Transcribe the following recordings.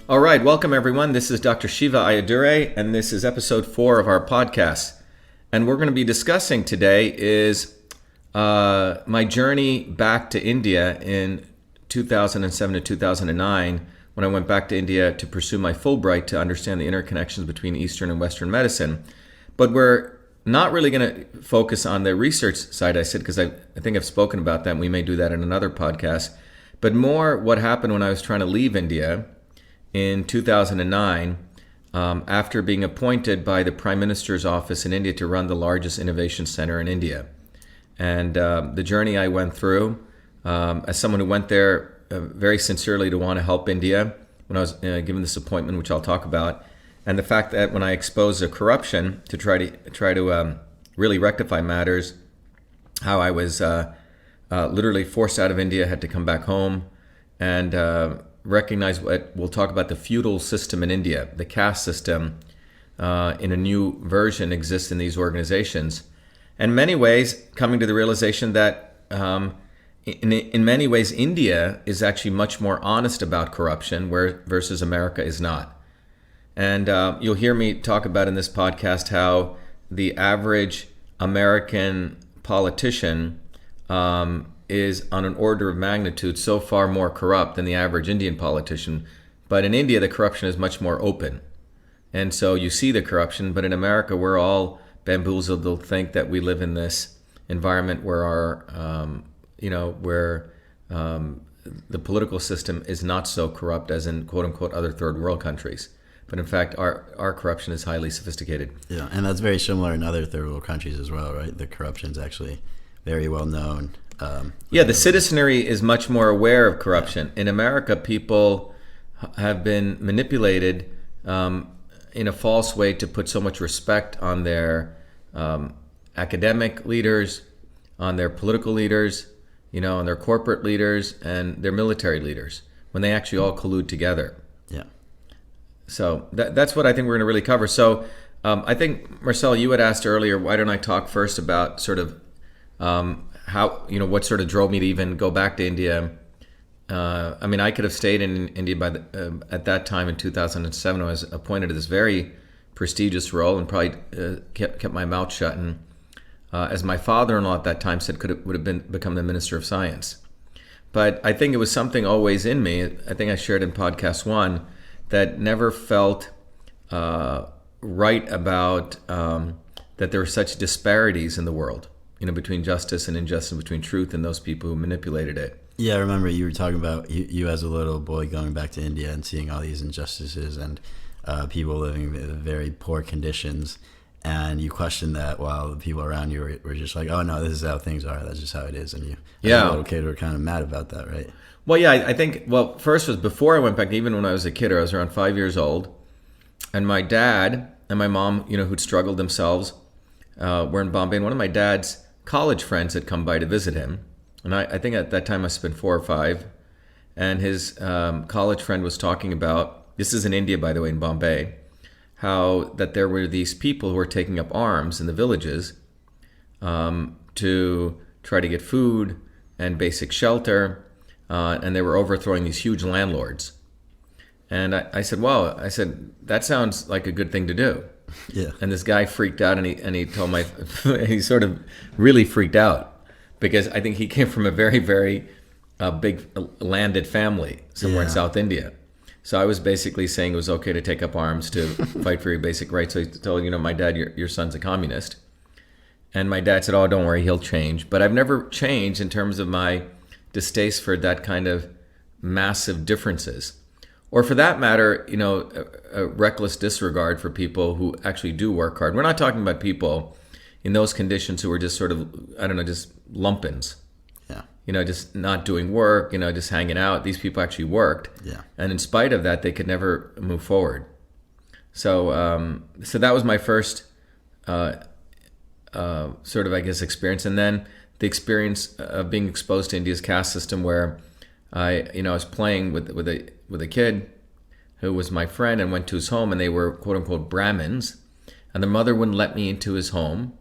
All right, welcome everyone. This is Dr. Shiva Ayyadurai, and this is episode 4 of our podcast. And we're going to be discussing today is my journey back to India in 2007 to 2009, when I went back to India to pursue my Fulbright to understand the interconnections between Eastern and Western medicine. But we're not really going to focus on the research side, I said, because I think I've spoken about that, and we may do that in another podcast. But more what happened when I was trying to leave India in 2009, after being appointed by the Prime Minister's office in India to run the largest innovation center in India. And the journey I went through, as someone who went there very sincerely to want to help India when I was given this appointment, which I'll talk about, and the fact that when I exposed the corruption to try to really rectify matters, how I was literally forced out of India, had to come back home, and recognize what we'll talk about, the feudal system in India. The caste system in a new version exists in these organizations. And in many ways, coming to the realization that in many ways, India is actually much more honest about corruption versus America is not. And you'll hear me talk about in this podcast how the average American politician is on an order of magnitude so far more corrupt than the average Indian politician. But in India, the corruption is much more open. And so you see the corruption, but in America, we're all bamboozled to think that we live in this environment where the political system is not so corrupt as in quote unquote other third world countries. But in fact, our corruption is highly sophisticated. Yeah, and that's very similar in other third world countries as well, right? The corruption is actually very well known. The citizenry is much more aware of corruption. Yeah. In America, people have been manipulated in a false way to put so much respect on their academic leaders, on their political leaders, on their corporate leaders, and their military leaders, when they actually all collude together. Yeah. So that's what I think we're going to really cover. So I think, Marcel, you had asked earlier, why don't I talk first about sort of how, what sort of drove me to even go back to India. I could have stayed in India at that time in 2007. I was appointed to this very prestigious role and probably kept my mouth shut. And as my father-in-law at that time said, would have become the Minister of Science. But I think it was something always in me. I think I shared in podcast 1 that never felt right about that there were such disparities in the world. Between justice and injustice, between truth and those people who manipulated it. Yeah, I remember you were talking about you as a little boy going back to India and seeing all these injustices and people living in very poor conditions. And you questioned that while the people around you were just like, oh, no, this is how things are. That's just how it is. And you, as a little kid, were kind of mad about that, right? Well, yeah, I think, first was before I went back, even when I was a kid, I was around 5 years old. And my dad and my mom, who'd struggled themselves, were in Bombay. And one of my dad's college friends had come by to visit him, and I think at that time I must have been 4 or 5, and his college friend was talking about, this is in India by the way, in Bombay, how that there were these people who were taking up arms in the villages to try to get food and basic shelter, and they were overthrowing these huge landlords. And I said, that sounds like a good thing to do. Yeah. And this guy freaked out, and he told he sort of really freaked out because I think he came from a very, very big landed family somewhere in South India. So I was basically saying it was okay to take up arms to fight for your basic rights. So he told, my dad, your son's a communist. And my dad said, oh, don't worry, he'll change. But I've never changed in terms of my distaste for that kind of massive differences. Or for that matter, a reckless disregard for people who actually do work hard. We're not talking about people in those conditions who are just sort of, just lumpins. Yeah. Just not doing work, just hanging out. These people actually worked. Yeah. And in spite of that, they could never move forward. So that was my first sort of, experience. And then the experience of being exposed to India's caste system where I was playing with a kid who was my friend and went to his home, and they were quote unquote Brahmins, and the mother wouldn't let me into his home,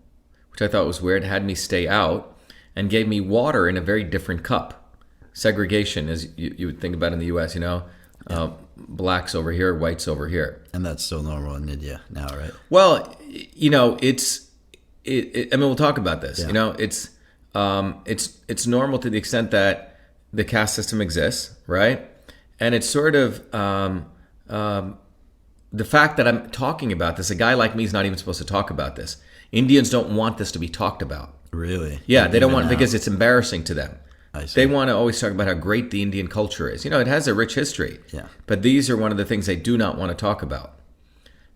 which I thought was weird, had me stay out, and gave me water in a very different cup. Segregation, as you would think about in the U.S., blacks over here, whites over here. And that's still normal in India now, right? Well, I mean, we'll talk about this. Yeah. It's normal to the extent that the caste system exists, right? And it's sort of the fact that I'm talking about this. A guy like me is not even supposed to talk about this. Indians don't want this to be talked about. Really? Yeah, they don't want, now. because it's embarrassing to them. I see. They want to always talk about how great the Indian culture is. It has a rich history. Yeah. But these are one of the things they do not want to talk about.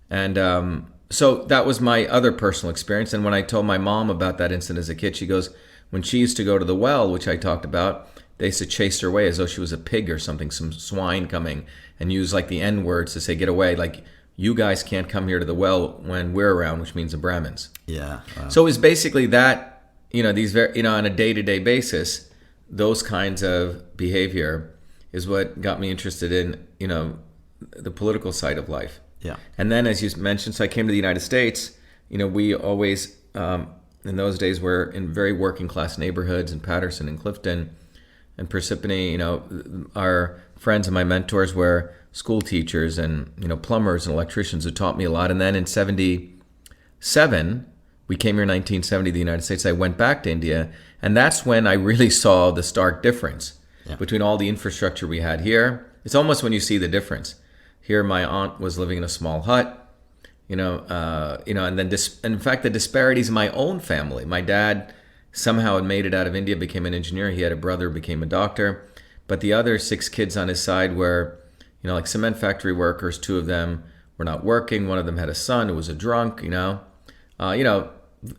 And so that was my other personal experience. And when I told my mom about that incident as a kid, she goes, when she used to go to the well, which I talked about, they used to chase her away as though she was a pig or something, some swine coming, and use like the N words to say, get away. Like, you guys can't come here to the well when we're around, which means the Brahmins. Yeah. Wow. So it's basically that, these very, on a day-to-day basis, those kinds of behavior is what got me interested in, the political side of life. Yeah. And then, as you mentioned, so I came to the United States. We always, in those days, were in very working class neighborhoods in Patterson and Clifton and Parsippany. Our friends and my mentors were school teachers and, plumbers and electricians who taught me a lot. And then in 77, we came here in 1970 to the United States. I went back to India. And that's when I really saw the stark difference between all the infrastructure we had here. It's almost when you see the difference. Here, my aunt was living in a small hut, and then in fact, the disparities in my own family. My dad somehow had made it out of India, became an engineer. He had a brother, became a doctor. But the other 6 kids on his side were, like cement factory workers. 2 of them were not working. One of them had a son who was a drunk,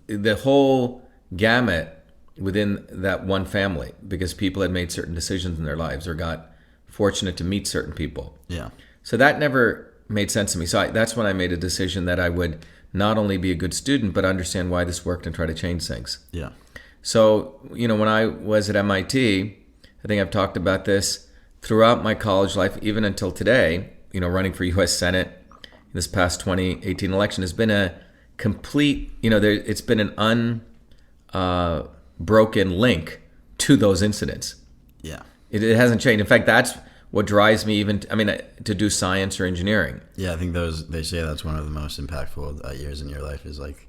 the whole gamut within that one family, because people had made certain decisions in their lives or got fortunate to meet certain people. Yeah. So that never made sense to me. So that's when I made a decision that I would not only be a good student, but understand why this worked and try to change things. Yeah. So, when I was at MIT, I think I've talked about this throughout my college life, even until today, running for U.S. Senate, this past 2018 election has been a complete, it's been an unbroken link to those incidents. Yeah. It hasn't changed. In fact, that's what drives me to do science or engineering. Yeah, I think they say that's one of the most impactful years in your life is like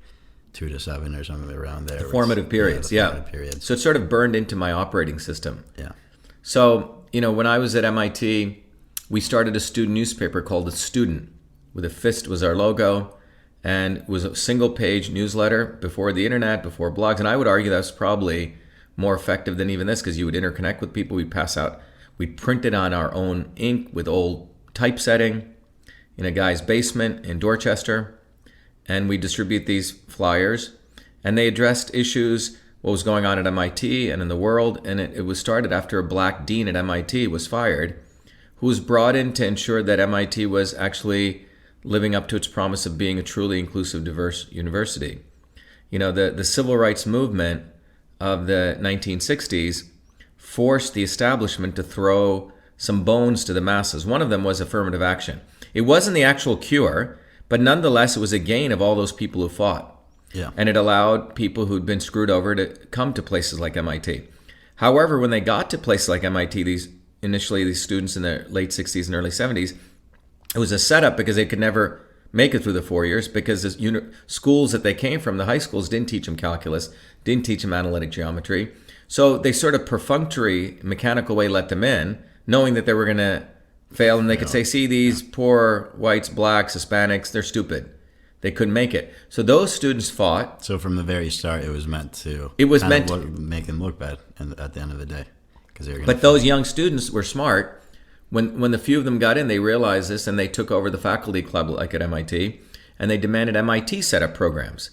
2 to 7 or something around there. The formative periods, yeah. Formative periods. So it's sort of burned into my operating system. Yeah. So, when I was at MIT, we started a student newspaper called The Student, with a fist was our logo, and it was a single-page newsletter before the internet, before blogs. And I would argue that's probably more effective than even this, because you would interconnect with people. We'd print it on our own ink with old typesetting in a guy's basement in Dorchester. And we distribute these flyers. And they addressed issues, what was going on at MIT and in the world. And it was started after a black dean at MIT was fired, who was brought in to ensure that MIT was actually living up to its promise of being a truly inclusive, diverse university. The civil rights movement of the 1960s forced the establishment to throw some bones to the masses. One of them was affirmative action. It wasn't the actual cure, but nonetheless, it was a gain of all those people who fought. Yeah. And it allowed people who'd been screwed over to come to places like MIT. However, when they got to places like MIT, these students in the late 60s and early 70s, it was a setup because they could never make it through the 4 years, because the schools that they came from, the high schools, didn't teach them calculus, didn't teach them analytic geometry. So they sort of perfunctory, mechanical way let them in, knowing that they were going to fail. And they could say, see, these poor whites, blacks, Hispanics, they're stupid. They couldn't make it. So those students fought. So from the very start, it was meant to make them look bad at the end of the day. But those young students were smart. When the few of them got in, they realized this, and they took over the faculty club like at MIT, and they demanded MIT set up programs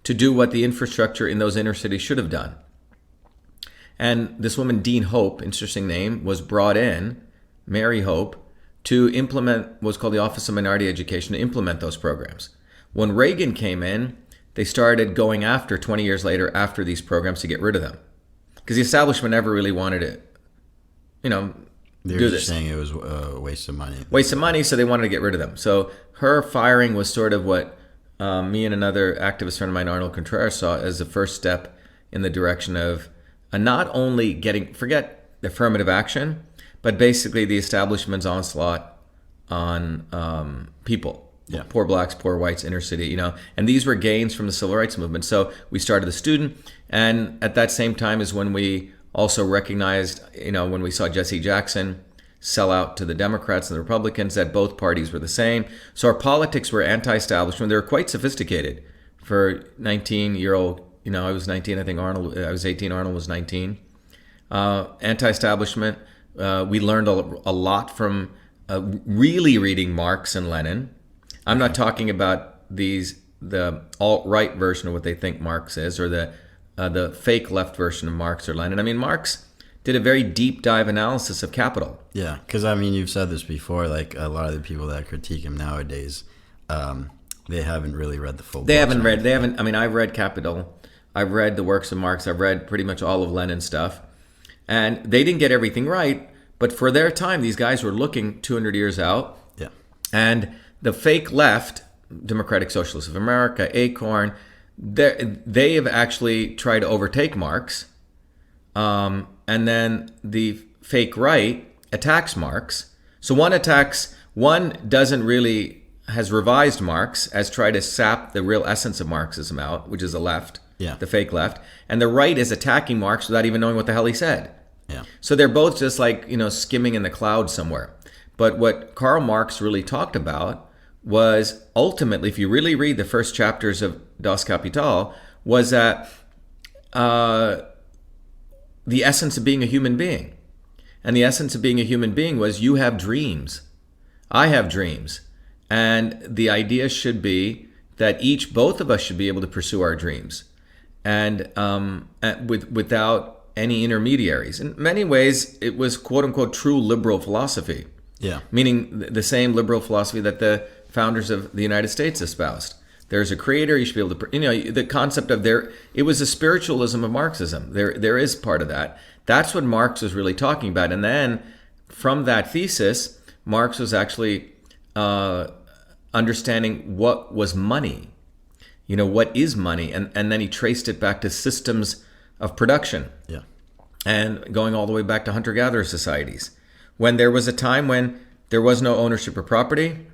to do what the infrastructure in those inner cities should have done. And this woman, Dean Hope, interesting name, was brought in, Mary Hope, to implement what's called the Office of Minority Education, to implement those programs. When Reagan came in, they started going after, 20 years later, after these programs to get rid of them. Because the establishment never really wanted to, they were do just this. saying it was a waste of money. Waste of money, so they wanted to get rid of them. So her firing was sort of what me and another activist friend of mine, Arnold Contreras, saw as the first step in the direction of not only forget affirmative action, but basically the establishment's onslaught on people, Yeah. poor blacks, poor whites, inner city, and these were gains from the civil rights movement. So we started the student, and at that same time is when we also recognized, when we saw Jesse Jackson sell out to the Democrats and the Republicans, that both parties were the same. So our politics were anti-establishment. They were quite sophisticated for 19-year-old. I was 19. I think I was 18. Arnold was 19. Anti-establishment. We learned a lot from really reading Marx and Lenin. I'm not talking about the alt-right version of what they think Marx is, or the fake left version of Marx or Lenin. I mean, Marx did a very deep dive analysis of capital. Yeah, because you've said this before. Like a lot of the people that critique him nowadays, they haven't really read the full. They haven't read. They haven't. I mean, I've read Capital. I've read the works of Marx. I've read pretty much all of Lenin's stuff, and they didn't get everything right. But for their time, these guys were looking 200 years out. Yeah, and the fake left, Democratic Socialists of America, Acorn, they have actually tried to overtake Marx. And then the fake right attacks Marx. So one has revised Marx, has tried to sap the real essence of Marxism out, which is the left, the fake left. And the right is attacking Marx without even knowing what the hell he said. Yeah. So they're both just like, skimming in the clouds somewhere. But what Karl Marx really talked about was ultimately, if you really read the first chapters of Das Kapital, was that the essence of being a human being. And the essence of being a human being was you have dreams. I have dreams. And the idea should be that both of us should be able to pursue our dreams. And without any intermediaries. In many ways, it was quote unquote true liberal philosophy. Yeah. Meaning the same liberal philosophy that the founders of the United States espoused. There's a creator, you should be able to, the concept of it was a spiritualism of Marxism. There is part of that. That's what Marx was really talking about. And then from that thesis, Marx was actually understanding what was money. What is money? And then he traced it back to systems of production. Yeah. And going all the way back to hunter-gatherer societies. When there was a time when there was no ownership of property,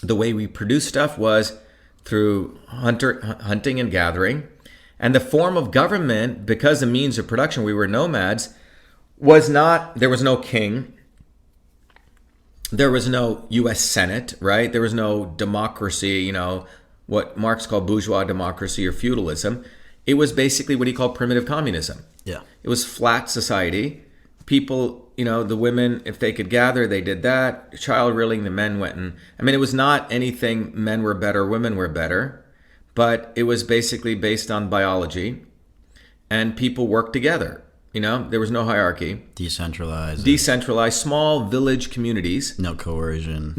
the way we produced stuff was through hunting and gathering. And the form of government, because the means of production, we were nomads, there was no king. There was no U.S. Senate, right? There was no democracy, what Marx called bourgeois democracy or feudalism. It was basically what he called primitive communism. Yeah. It was flat society. People, the women, if they could gather, they did that. Child rearing, the men went and... it was not anything men were better, women were better. But it was basically based on biology. And people worked together. There was no hierarchy. Decentralized, small village communities. No coercion.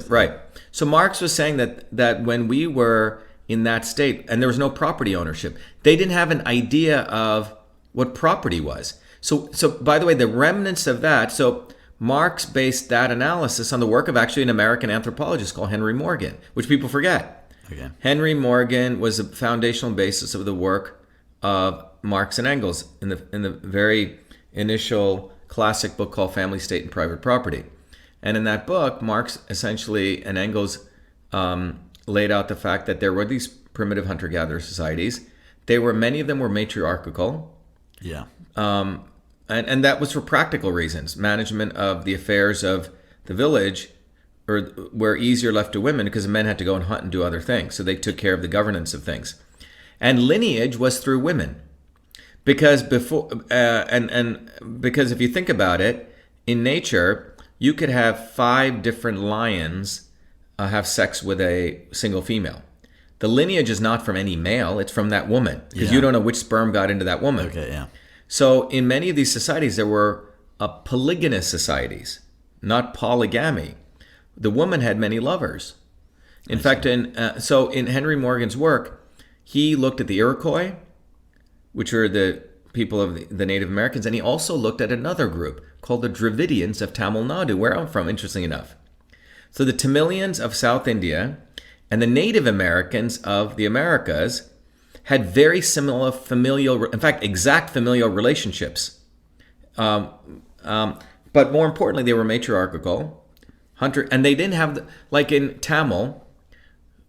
Right. So Marx was saying that when we were in that state, and there was no property ownership, they didn't have an idea of what property was. So by the way, the remnants of that, so Marx based that analysis on the work of actually an American anthropologist called Henry Morgan, which people forget. Okay. Henry Morgan was the foundational basis of the work of Marx and Engels in the very initial classic book called Family, State, and Private Property. And in that book, Marx essentially and Engels laid out the fact that there were these primitive hunter-gatherer societies. Many of them were matriarchal. Yeah. And that was for practical reasons. Management of the affairs of the village were easier left to women because the men had to go and hunt and do other things. So they took care of the governance of things. And lineage was through women. Because because if you think about it, in nature, you could have 5 different lions have sex with a single female. The lineage is not from any male, it's from that woman. Because you don't know which sperm got into that woman. Okay, yeah. So in many of these societies, there were polygynous societies, not polygamy. The woman had many lovers. In fact, in Henry Morgan's work, he looked at the Iroquois, which are the people of the Native Americans, and he also looked at another group called the Dravidians of Tamil Nadu, where I'm from, interesting enough. So the Tamilians of South India and the Native Americans of the Americas had very similar exact familial relationships. But more importantly, they were matriarchal. Hunter, and they didn't have like in Tamil.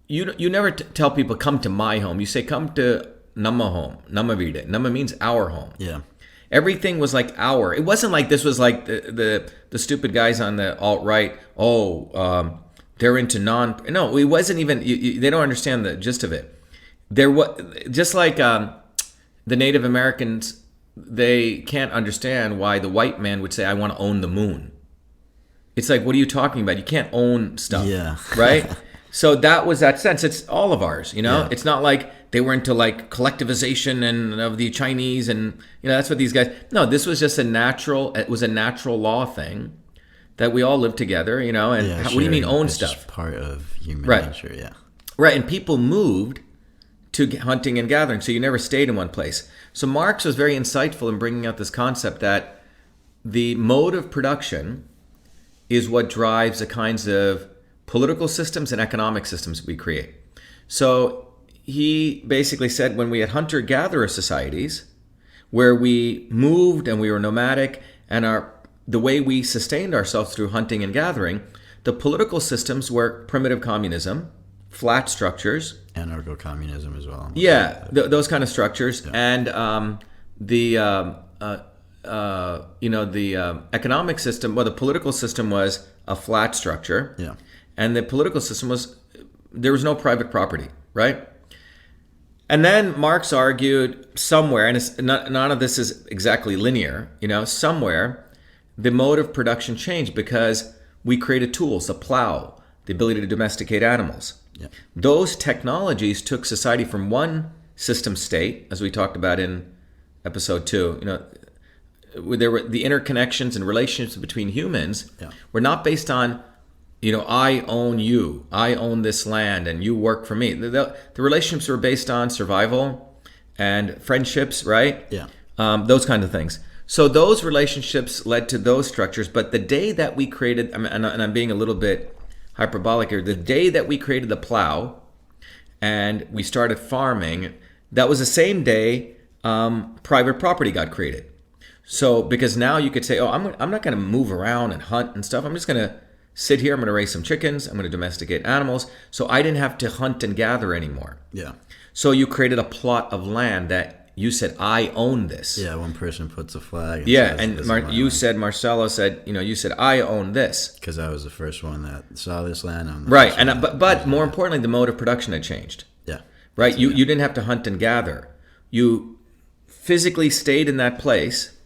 You never tell people come to my home. You say come to Namma home. Namma Vida. Namma means our home. Yeah. Everything was like our. It wasn't like this was like the stupid guys on the alt-right. They're into non. No, it wasn't even. They don't understand the gist of it. There was just like the Native Americans. They can't understand why the white man would say, "I want to own the moon." It's like, what are you talking about? You can't own stuff. Yeah. Right? So that was that sense. It's all of ours, Yeah. It's not like they were into like collectivization and of the Chinese and that's what these guys. No, this was just it was a natural law thing that we all live together, and what do you mean own it's stuff? Just part of human Right. nature, yeah. Right, and people moved to hunting and gathering, so you never stayed in one place. So Marx was very insightful in bringing out this concept that the mode of production is what drives the kinds of political systems and economic systems we create. So he basically said when we had hunter-gatherer societies, where we moved and we were nomadic, and the way we sustained ourselves through hunting and gathering, the political systems were primitive communism, flat structures. Anarcho-communism as well. Yeah, those kind of structures. Yeah. And the economic system, the political system was a flat structure. Yeah. And the political system there was no private property, right? And then Marx argued somewhere, and none of this is exactly linear, somewhere the mode of production changed because we created tools, the plow, the ability to domesticate animals. Yeah. Those technologies took society from one system state, as we talked about in episode 2, there were the interconnections and relationships between humans were not based on I own you, I own this land, and you work for me. The relationships were based on survival and friendships, right? Yeah. Those kinds of things. So those relationships led to those structures. But the day that we created, and I'm being a little bit hyperbolic here, the day that we created the plow and we started farming, that was the same day private property got created. So because now you could say, I'm not going to move around and hunt and stuff. I'm just going to sit here, I'm going to raise some chickens, I'm going to domesticate animals. So I didn't have to hunt and gather anymore. Yeah. So you created a plot of land that you said, I own this. Yeah, one person puts a flag. And Yeah, says, and "This is my you land." said, Marcelo said, you said, I own this. Because I was the first one that saw this land. I'm the Right, first one but more importantly, the mode of production had changed. Yeah. Right, you didn't have to hunt and gather. You physically stayed in that place,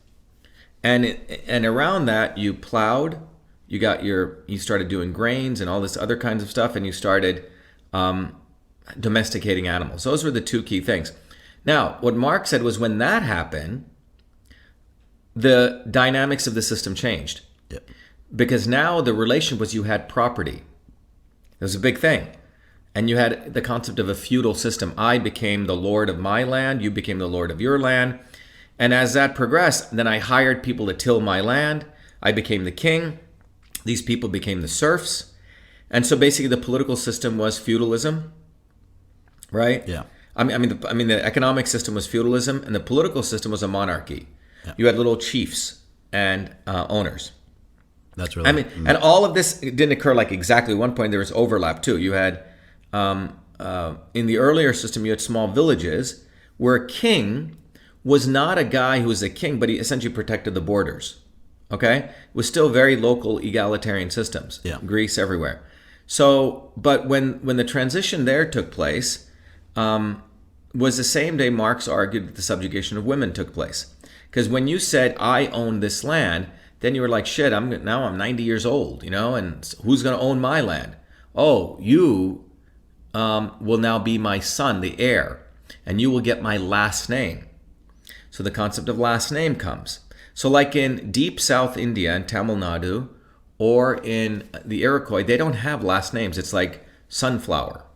and around that you plowed. You started doing grains and all this other kinds of stuff, and you started domesticating animals. Those were the two key things. Now, what Marx said was when that happened, the dynamics of the system changed. Yeah. Because now the relation was you had property. It was a big thing. And you had the concept of a feudal system. I became the lord of my land, you became the lord of your land. And as that progressed, then I hired people to till my land. I became the king. These people became the serfs. And so basically the political system was feudalism, right? Yeah. I mean, the economic system was feudalism, and the political system was a monarchy. Yeah. You had little chiefs and owners. That's really. And all of this didn't occur like exactly at one point. There was overlap too. You had in the earlier system, you had small villages where a king was not a guy who was a king, but he essentially protected the borders. Okay, it was still very local egalitarian systems. Yeah. Greece everywhere. So, but when the transition there took place. Was the same day Marx argued that the subjugation of women took place. Because when you said, I own this land, then you were like, shit, I'm 90 years old, and who's going to own my land? Oh, you will now be my son, the heir, and you will get my last name. So the concept of last name comes. So like in deep South India and Tamil Nadu, or in the Iroquois, they don't have last names. It's like sunflower,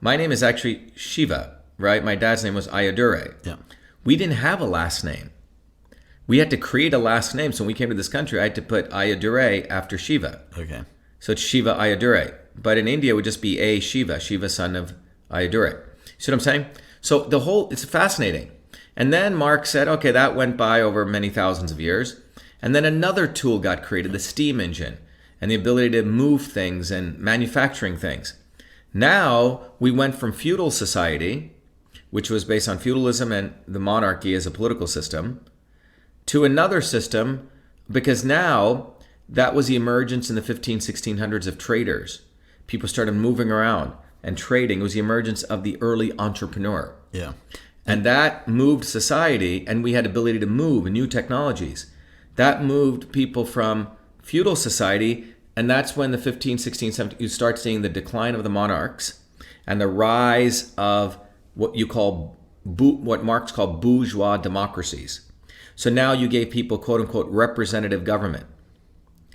My name is actually Shiva, right? My dad's name was Ayyadurai. Yeah. We didn't have a last name. We had to create a last name. So when we came to this country, I had to put Ayyadurai after Shiva. Okay. So it's Shiva Ayyadurai. But in India, it would just be a Shiva, son of Ayyadurai. See what I'm saying? So it's fascinating. And then Marx said, okay, that went by over many thousands of years. And then another tool got created, the steam engine. and the ability to move things and manufacturing things. Now we went from feudal society, which was based on feudalism and the monarchy as a political system, to another system, because now that was the emergence in the 1600s of traders. People started moving around and trading. It was the emergence of the early entrepreneur. Yeah. And that moved society, and we had ability to move and new technologies. That moved people from feudal society, and that's when the 15, 16, 17, you start seeing the decline of the monarchs and the rise of what Marx called bourgeois democracies. So now you gave people, quote unquote, representative government,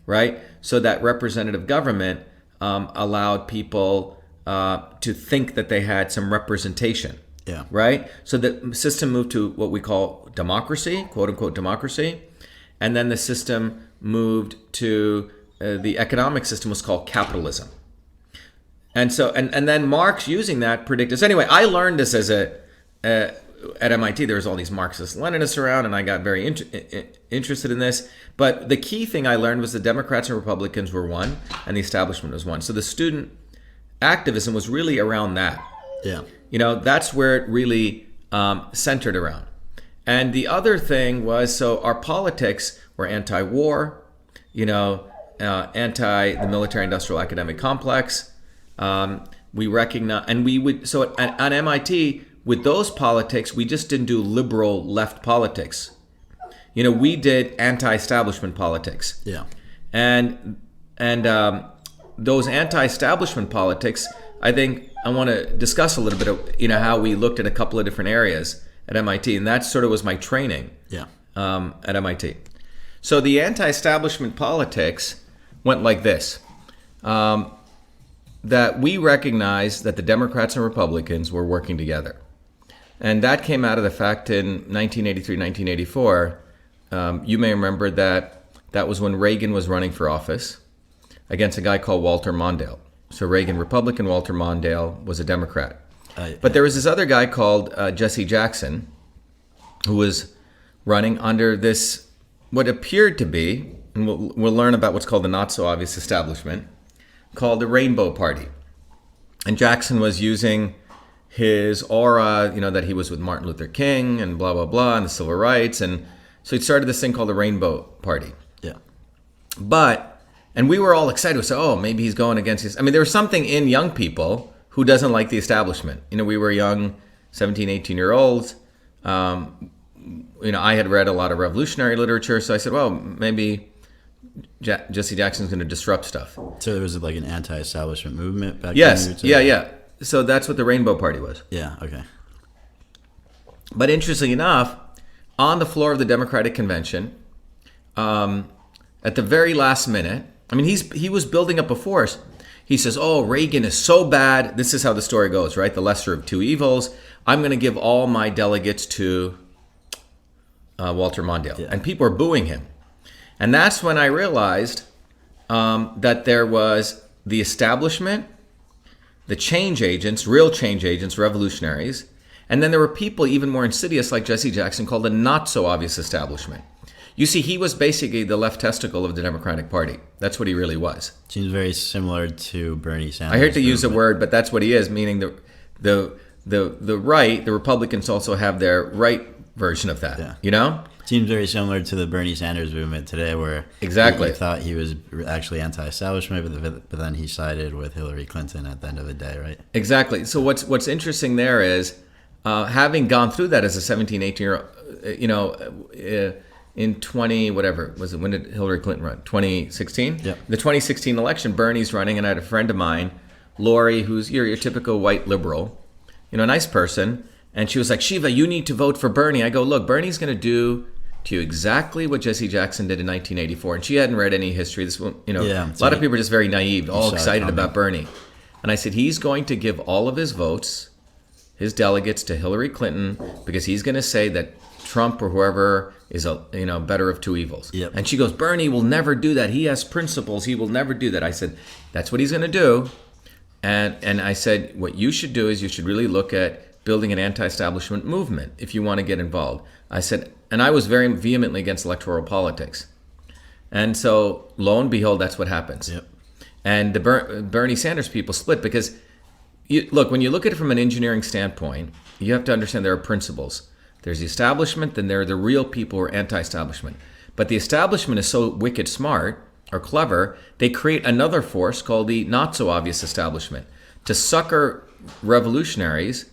right? So that representative government allowed people to think that they had some representation. Yeah. Right? So the system moved to what we call democracy, quote unquote democracy. And then the system moved to the economic system was called capitalism. And so, and then Marx using that predicted. So anyway, I learned this as at MIT. There was all these Marxist-Leninists around, and I got very interested in this. But the key thing I learned was the Democrats and Republicans were one, and the establishment was one. So the student activism was really around that. Yeah. That's where it really centered around. And the other thing was, so our politics were anti-war, anti the military-industrial academic complex. We recognize, and we would, so at MIT, with those politics, we just didn't do liberal left politics. We did anti-establishment politics. Yeah. And those anti-establishment politics, I think I want to discuss a little bit of, how we looked at a couple of different areas at MIT, and that sort of was my training. Yeah. At MIT. So the anti-establishment politics went like this. That we recognized that the Democrats and Republicans were working together. And that came out of the fact in 1983, 1984, you may remember that was when Reagan was running for office against a guy called Walter Mondale. So Reagan, Republican, Walter Mondale was a Democrat. But there was this other guy called Jesse Jackson who was running under this, what appeared to be, and we'll learn about what's called the not so obvious establishment, called the Rainbow Party. And Jackson was using his aura, that he was with Martin Luther King and blah, blah, blah, and the civil rights. And so he started this thing called the Rainbow Party. Yeah. And we were all excited. We said, oh, maybe he's going against his... there was something in young people who doesn't like the establishment. We were young, 17, 18-year-olds. I had read a lot of revolutionary literature. So I said, well, maybe Jesse Jackson's going to disrupt stuff. So there was like an anti-establishment movement back then? Yes. Yeah. So that's what the Rainbow Party was. Yeah, okay. But interestingly enough, on the floor of the Democratic Convention, at the very last minute, he was building up a force. He says, oh, Reagan is so bad. This is how the story goes, right? The lesser of two evils. I'm going to give all my delegates to Walter Mondale. Yeah. And people are booing him. And that's when I realized that there was the establishment, the change agents, real change agents, revolutionaries, and then there were people even more insidious like Jesse Jackson called the not-so-obvious establishment. You see, he was basically the left testicle of the Democratic Party. That's what he really was. Seems very similar to Bernie Sanders. I hate to use the word, but that's what he is, meaning the right, the Republicans also have their right version of that, Seems very similar to the Bernie Sanders movement today, where exactly he thought he was actually anti-establishment, but then he sided with Hillary Clinton at the end of the day, right? Exactly. So what's interesting there is having gone through that as a 17, 18-year-old, in 20, whatever, was it, when did Hillary Clinton run? 2016? Yeah. The 2016 election, Bernie's running, and I had a friend of mine, Lori, who's your typical white liberal, a nice person, and she was like, Shiva, you need to vote for Bernie. I go, look, Bernie's going to do to you exactly what Jesse Jackson did in 1984. And she hadn't read any history. This, a lot of people are just very naive, all excited about Bernie. And I said, he's going to give all of his votes, his delegates, to Hillary Clinton because he's going to say that Trump or whoever is better of two evils. Yep. And she goes, Bernie will never do that. He has principles. He will never do that. I said, that's what he's going to do. And I said, what you should do is you should really look at building an anti-establishment movement if you want to get involved. I said, and I was very vehemently against electoral politics. And so, lo and behold, that's what happens. Yep. And the Bernie Sanders people split because, when you look at it from an engineering standpoint, you have to understand there are principles. There's the establishment, then there are the real people who are anti-establishment. But the establishment is so wicked smart or clever, they create another force called the not-so-obvious establishment to sucker revolutionaries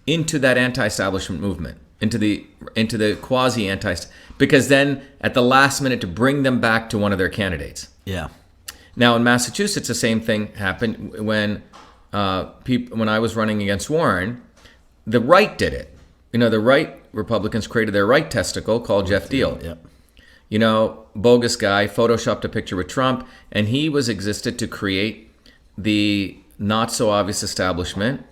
into that anti-establishment movement, into the quasi-anti, because then at the last minute to bring them back to one of their candidates. Yeah. Now in Massachusetts, the same thing happened when I was running against Warren. The right did it. The right Republicans created their right testicle called Jeff Deal. Yep. Bogus guy, photoshopped a picture with Trump, and he was existed to create the not so obvious establishment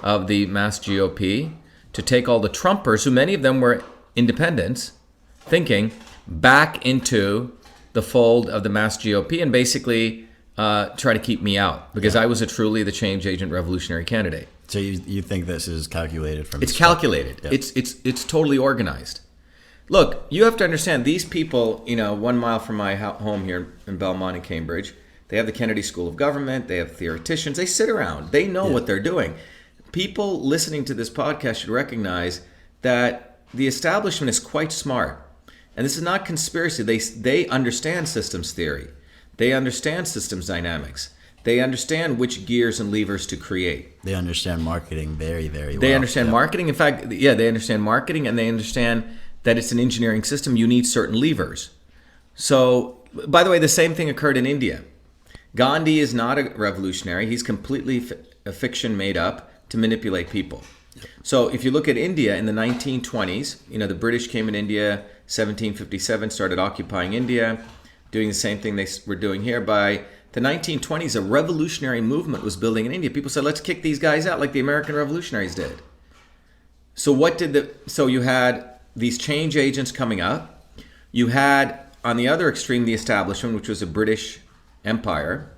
of the mass GOP to take all the Trumpers, who many of them were independents, thinking, back into the fold of the mass GOP and basically try to keep me out because I was truly the change agent revolutionary candidate. So you think this is calculated from? It's calculated. Yep. It's totally organized. Look, you have to understand these people. 1 mile from my home here in Belmont and Cambridge, they have the Kennedy School of Government. They have theoreticians. They sit around. They know what they're doing. People listening to this podcast should recognize that the establishment is quite smart, and this is not conspiracy. They understand systems theory. They understand systems dynamics. They understand which gears and levers to create. They understand marketing very, very well. They understand marketing. In fact, they understand marketing, and they understand that it's an engineering system. You need certain levers. So, by the way, the same thing occurred in India. Gandhi is not a revolutionary. He's completely a fiction made up to manipulate people. So if you look at India in the 1920s, the British came in India 1757, started occupying India, doing the same thing they were doing here. By the 1920s, a revolutionary movement was building in India. People said, let's kick these guys out like the American revolutionaries did. So you had these change agents coming up. You had, on the other extreme, the establishment, which was a British empire.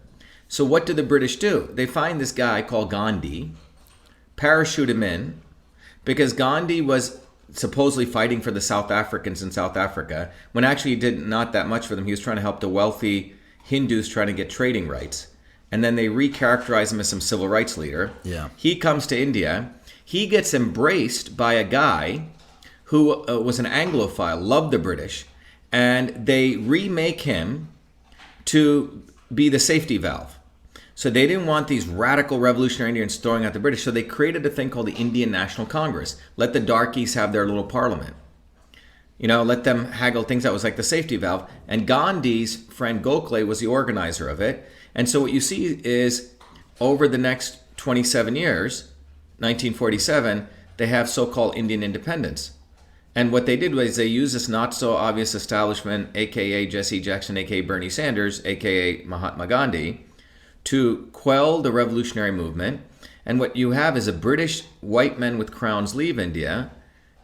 So what did the British do? They find this guy called Gandhi, parachute him in, because Gandhi was supposedly fighting for the South Africans in South Africa, when actually he did not that much for them. He was trying to help the wealthy Hindus trying to get trading rights. And then they recharacterize him as some civil rights leader. Yeah. He comes to India. He gets embraced by a guy who was an Anglophile, loved the British, and they remake him to be the safety valve. So they didn't want these radical revolutionary Indians throwing out the British, so they created a thing called the Indian National Congress. Let the darkies have their little parliament. Let them haggle things out. It was like the safety valve. And Gandhi's friend Gokhale was the organizer of it. And so what you see is over the next 27 years, 1947, they have so-called Indian independence. And what they did was they used this not-so-obvious establishment, a.k.a. Jesse Jackson, a.k.a. Bernie Sanders, a.k.a. Mahatma Gandhi, to quell the revolutionary movement. And what you have is a British white men with crowns leave India,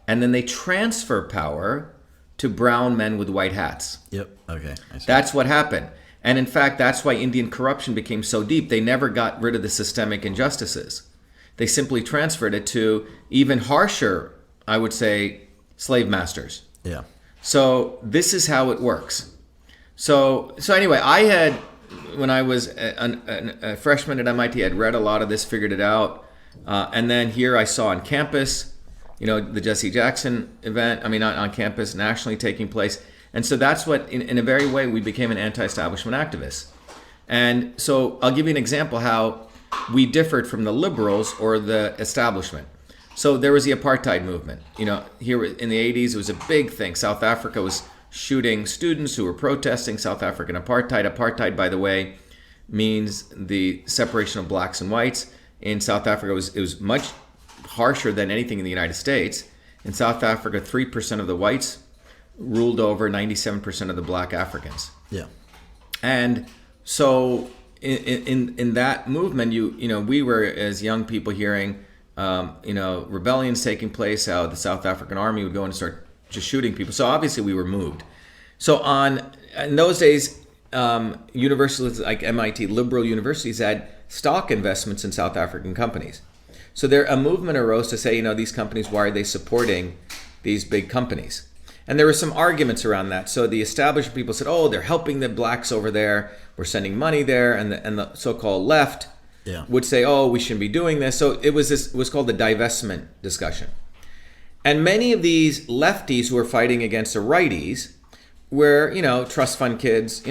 and then they transfer power to brown men with white hats. Yep. Okay. I see. That's what happened. And in fact, that's why Indian corruption became so deep. They never got rid of the systemic injustices. They simply transferred it to even harsher, I would say, slave masters. Yeah. So this is how it works. So anyway, I had, when I was a freshman at MIT, I'd read a lot of this, figured it out. And then here I saw on campus, the Jesse Jackson event, on campus, nationally taking place. And so that's what, in a very way, we became an anti-establishment activist. And so I'll give you an example how we differed from the liberals or the establishment. So there was the Apartheid movement. Here in the 80s, it was a big thing. South Africa was shooting students who were protesting South African apartheid. Apartheid, by the way, means the separation of blacks and whites. In South Africa, it was much harsher than anything in the United States. In South Africa, 3% of the whites ruled over 97% of the black Africans. Yeah. And so in that movement, we were, as young people, hearing rebellions taking place, how the South African army would go and start just shooting people. So obviously we were moved. So in those days, universities like MIT, liberal universities, had stock investments in South African companies. So a movement arose to say, these companies, why are they supporting these big companies? And there were some arguments around that. So the established people said, oh, they're helping the blacks over there. We're sending money there. And the so-called left would say, oh, we shouldn't be doing this. So it was called the divestment discussion. And many of these lefties who were fighting against the righties were, trust fund kids.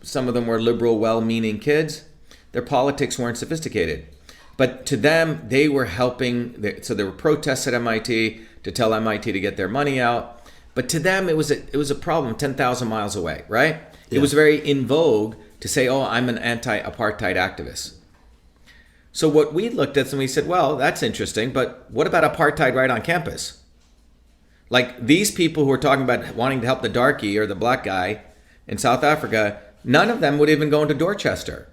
Some of them were liberal, well-meaning kids. Their politics weren't sophisticated. But to them, they were helping. So there were protests at MIT to tell MIT to get their money out. But to them, it was a problem 10,000 miles away, right? Yeah. It was very in vogue to say, oh, I'm an anti-apartheid activist. So what we looked at and we said, well, that's interesting, but what about apartheid right on campus? Like these people who are talking about wanting to help the darkie or the black guy in South Africa, none of them would even go into Dorchester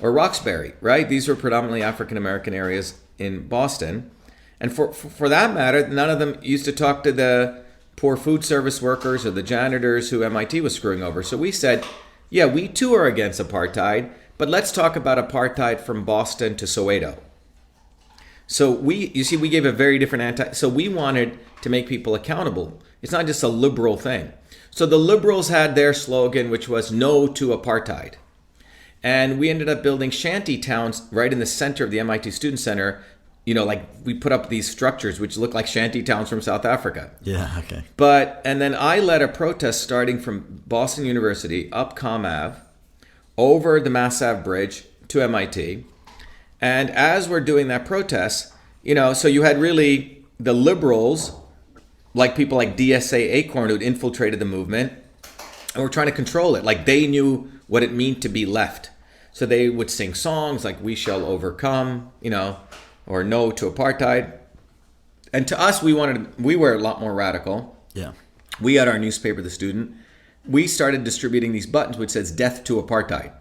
or Roxbury, right? These were predominantly African-American areas in Boston. And for that matter, none of them used to talk to the poor food service workers or the janitors who MIT was screwing over. So we said, yeah, we too are against apartheid, but let's talk about apartheid from Boston to Soweto. So we gave a very different so we wanted to make people accountable. It's not just a liberal thing. So the liberals had their slogan, which was no to apartheid. And we ended up building shanty towns right in the center of the MIT Student Center. Like we put up these structures which look like shanty towns from South Africa. Yeah, okay. And then I led a protest starting from Boston University, up Comm Ave, over the Mass Ave Bridge to MIT. And as we're doing that protest, so you had really the liberals, like people like DSA Acorn who'd infiltrated the movement, and were trying to control it. Like they knew what it meant to be left. So they would sing songs like We Shall Overcome, or No to Apartheid. And to us, we were a lot more radical. Yeah. We had our newspaper, The Student. We started distributing these buttons which says Death to Apartheid.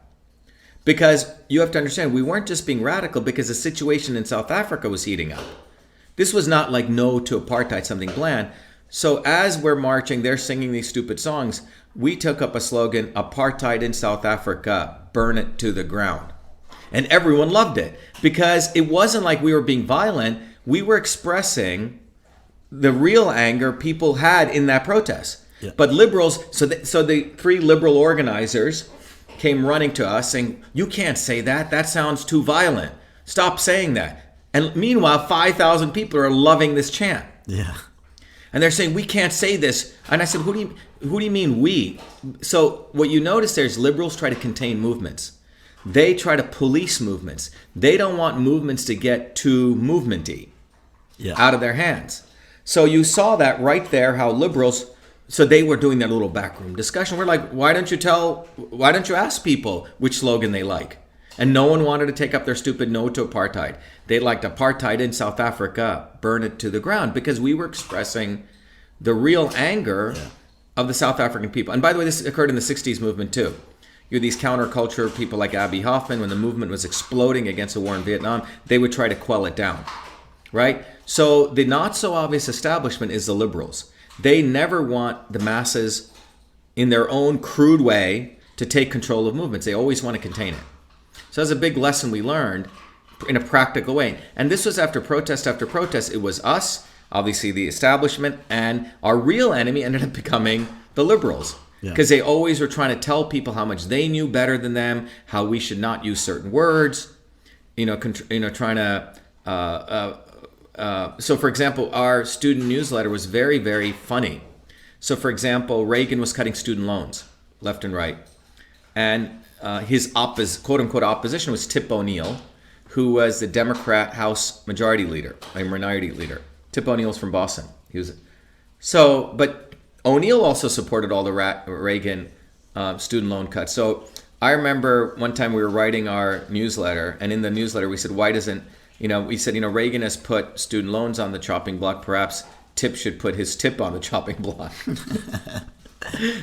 Because you have to understand, we weren't just being radical because the situation in South Africa was heating up. This was not like No to Apartheid, something bland. So as we're marching, they're singing these stupid songs. We took up a slogan, Apartheid in South Africa, burn it to the ground. And everyone loved it because it wasn't like we were being violent. We were expressing the real anger people had in that protest. Yeah. But liberals, so the three liberal organizers came running to us saying, you can't say that. That sounds too violent. Stop saying that. And meanwhile, 5,000 people are loving this chant. Yeah. And they're saying, we can't say this. And I said, who do you mean we? So what you notice there is liberals try to contain movements. They try to police movements. They don't want movements to get too movementy out of their hands. So you saw that right there, how liberals, so they were doing their little backroom discussion. We're like, why don't you ask people which slogan they like? And no one wanted to take up their stupid No to Apartheid. They liked Apartheid in South Africa, burn it to the ground, because we were expressing the real anger of the South African people. And by the way, this occurred in the 60s movement too. You had these counterculture people like Abby Hoffman, when the movement was exploding against the war in Vietnam, they would try to quell it down, right? So the not so obvious establishment is the liberals. They never want the masses in their own crude way to take control of movements. They always want to contain it. So that's a big lesson we learned in a practical way. And this was after protest after protest. It was us, obviously the establishment, and our real enemy ended up becoming the liberals. Because they always were trying to tell people how much they knew better than them, how we should not use certain words, trying to... So, for example, our student newsletter was very, very funny. So, for example, Reagan was cutting student loans left and right. And his quote-unquote opposition was Tip O'Neill, who was the Democrat House minority leader. Tip O'Neill's from Boston. But O'Neill also supported all the Reagan student loan cuts. So I remember one time we were writing our newsletter, and in the newsletter we said, Reagan has put student loans on the chopping block. Perhaps Tip should put his tip on the chopping block.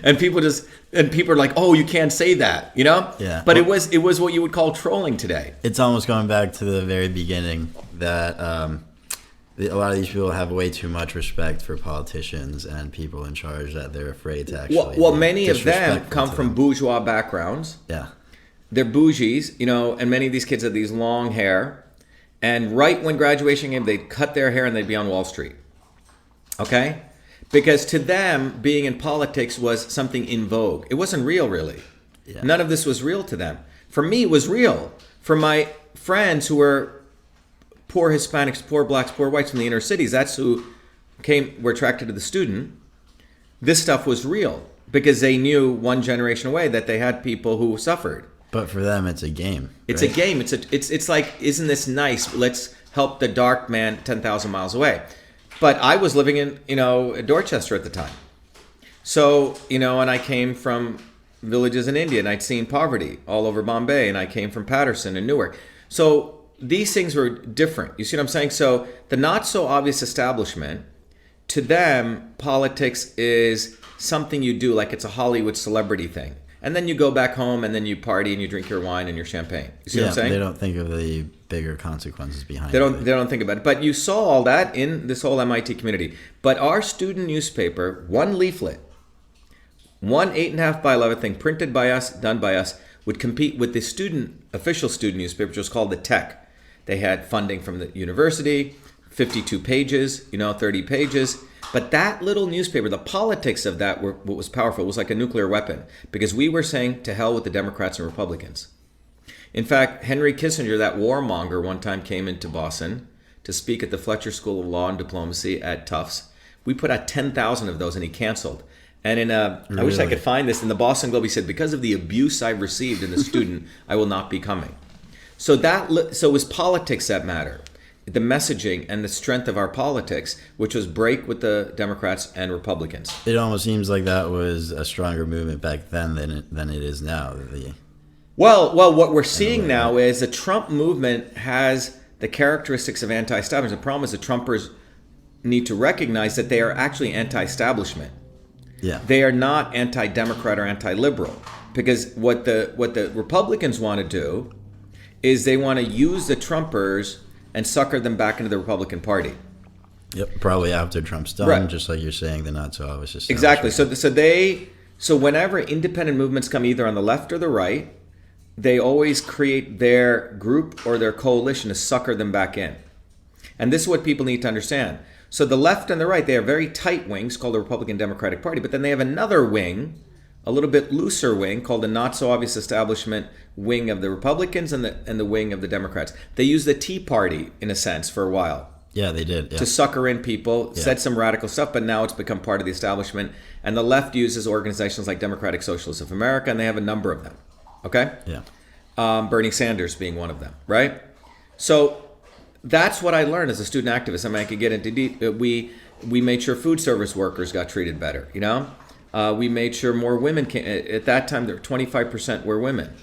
And people are like, oh, you can't say that, Yeah. But it was what you would call trolling today. It's almost going back to the very beginning that a lot of these people have way too much respect for politicians and people in charge that they're afraid to actually. Well, many of them come from bourgeois backgrounds. Yeah. They're bougies, and many of these kids have these long hair. And right when graduation came, they'd cut their hair and they'd be on Wall Street. Okay? Because to them, being in politics was something in vogue. It wasn't real, really. Yeah. None of this was real to them. For me, it was real. For my friends who were poor Hispanics, poor blacks, poor whites from the inner cities, that's who were attracted to the student. This stuff was real because they knew one generation away that they had people who suffered. But for them, it's a game. It's a game. It's like, isn't this nice? Let's help the dark man 10,000 miles away. But I was living in, Dorchester at the time. So, and I came from villages in India, and I'd seen poverty all over Bombay, and I came from Patterson and Newark. So these things were different. You see what I'm saying? So the not so obvious establishment, to them, politics is something you do, like it's a Hollywood celebrity thing. And then you go back home and then you party and you drink your wine and your champagne. You see what I'm saying? They don't think of the bigger consequences behind it. They don't think about it. But you saw all that in this whole MIT community. But our student newspaper, one leaflet, one 8.5 by 11 thing printed by us, done by us, would compete with the official student newspaper, which was called the Tech. They had funding from the university, 52 pages, 30 pages. But that little newspaper, the politics of that what was powerful. It was like a nuclear weapon because we were saying to hell with the Democrats and Republicans. In fact, Henry Kissinger, that warmonger, one time came into Boston to speak at the Fletcher School of Law and Diplomacy at Tufts. We put out 10,000 of those and he canceled. And I wish I could find this, in the Boston Globe, he said, because of the abuse I've received in the student, I will not be coming. So it was politics that matter. The messaging and the strength of our politics, which was break with the Democrats and Republicans. It almost seems like that was a stronger movement back then than it is now. Well, what we're seeing now is the Trump movement has the characteristics of anti-establishment. The problem is the Trumpers need to recognize that they are actually anti-establishment. Yeah. They are not anti-democrat or anti-liberal, because what the Republicans want to do is they want to use the Trumpers and sucker them back into the Republican Party. Yep, probably after Trump's done, right. Just like you're saying, the not so obvious. Exactly. So whenever independent movements come either on the left or the right, they always create their group or their coalition to sucker them back in. And this is what people need to understand. So the left and the right, they are very tight wings called the Republican Democratic Party, but then they have another wing, a little bit looser wing, called the not so obvious establishment wing of the Republicans and the wing of the Democrats. They used the Tea Party, in a sense, for a while. Yeah, they did. Yeah. To sucker in people, said some radical stuff, but now it's become part of the establishment. And the left uses organizations like Democratic Socialists of America, and they have a number of them. Okay? Yeah. Bernie Sanders being one of them, right? So that's what I learned as a student activist. I mean, I could get into we made sure food service workers got treated better, we made sure more women came. At that time, there were 25% were women.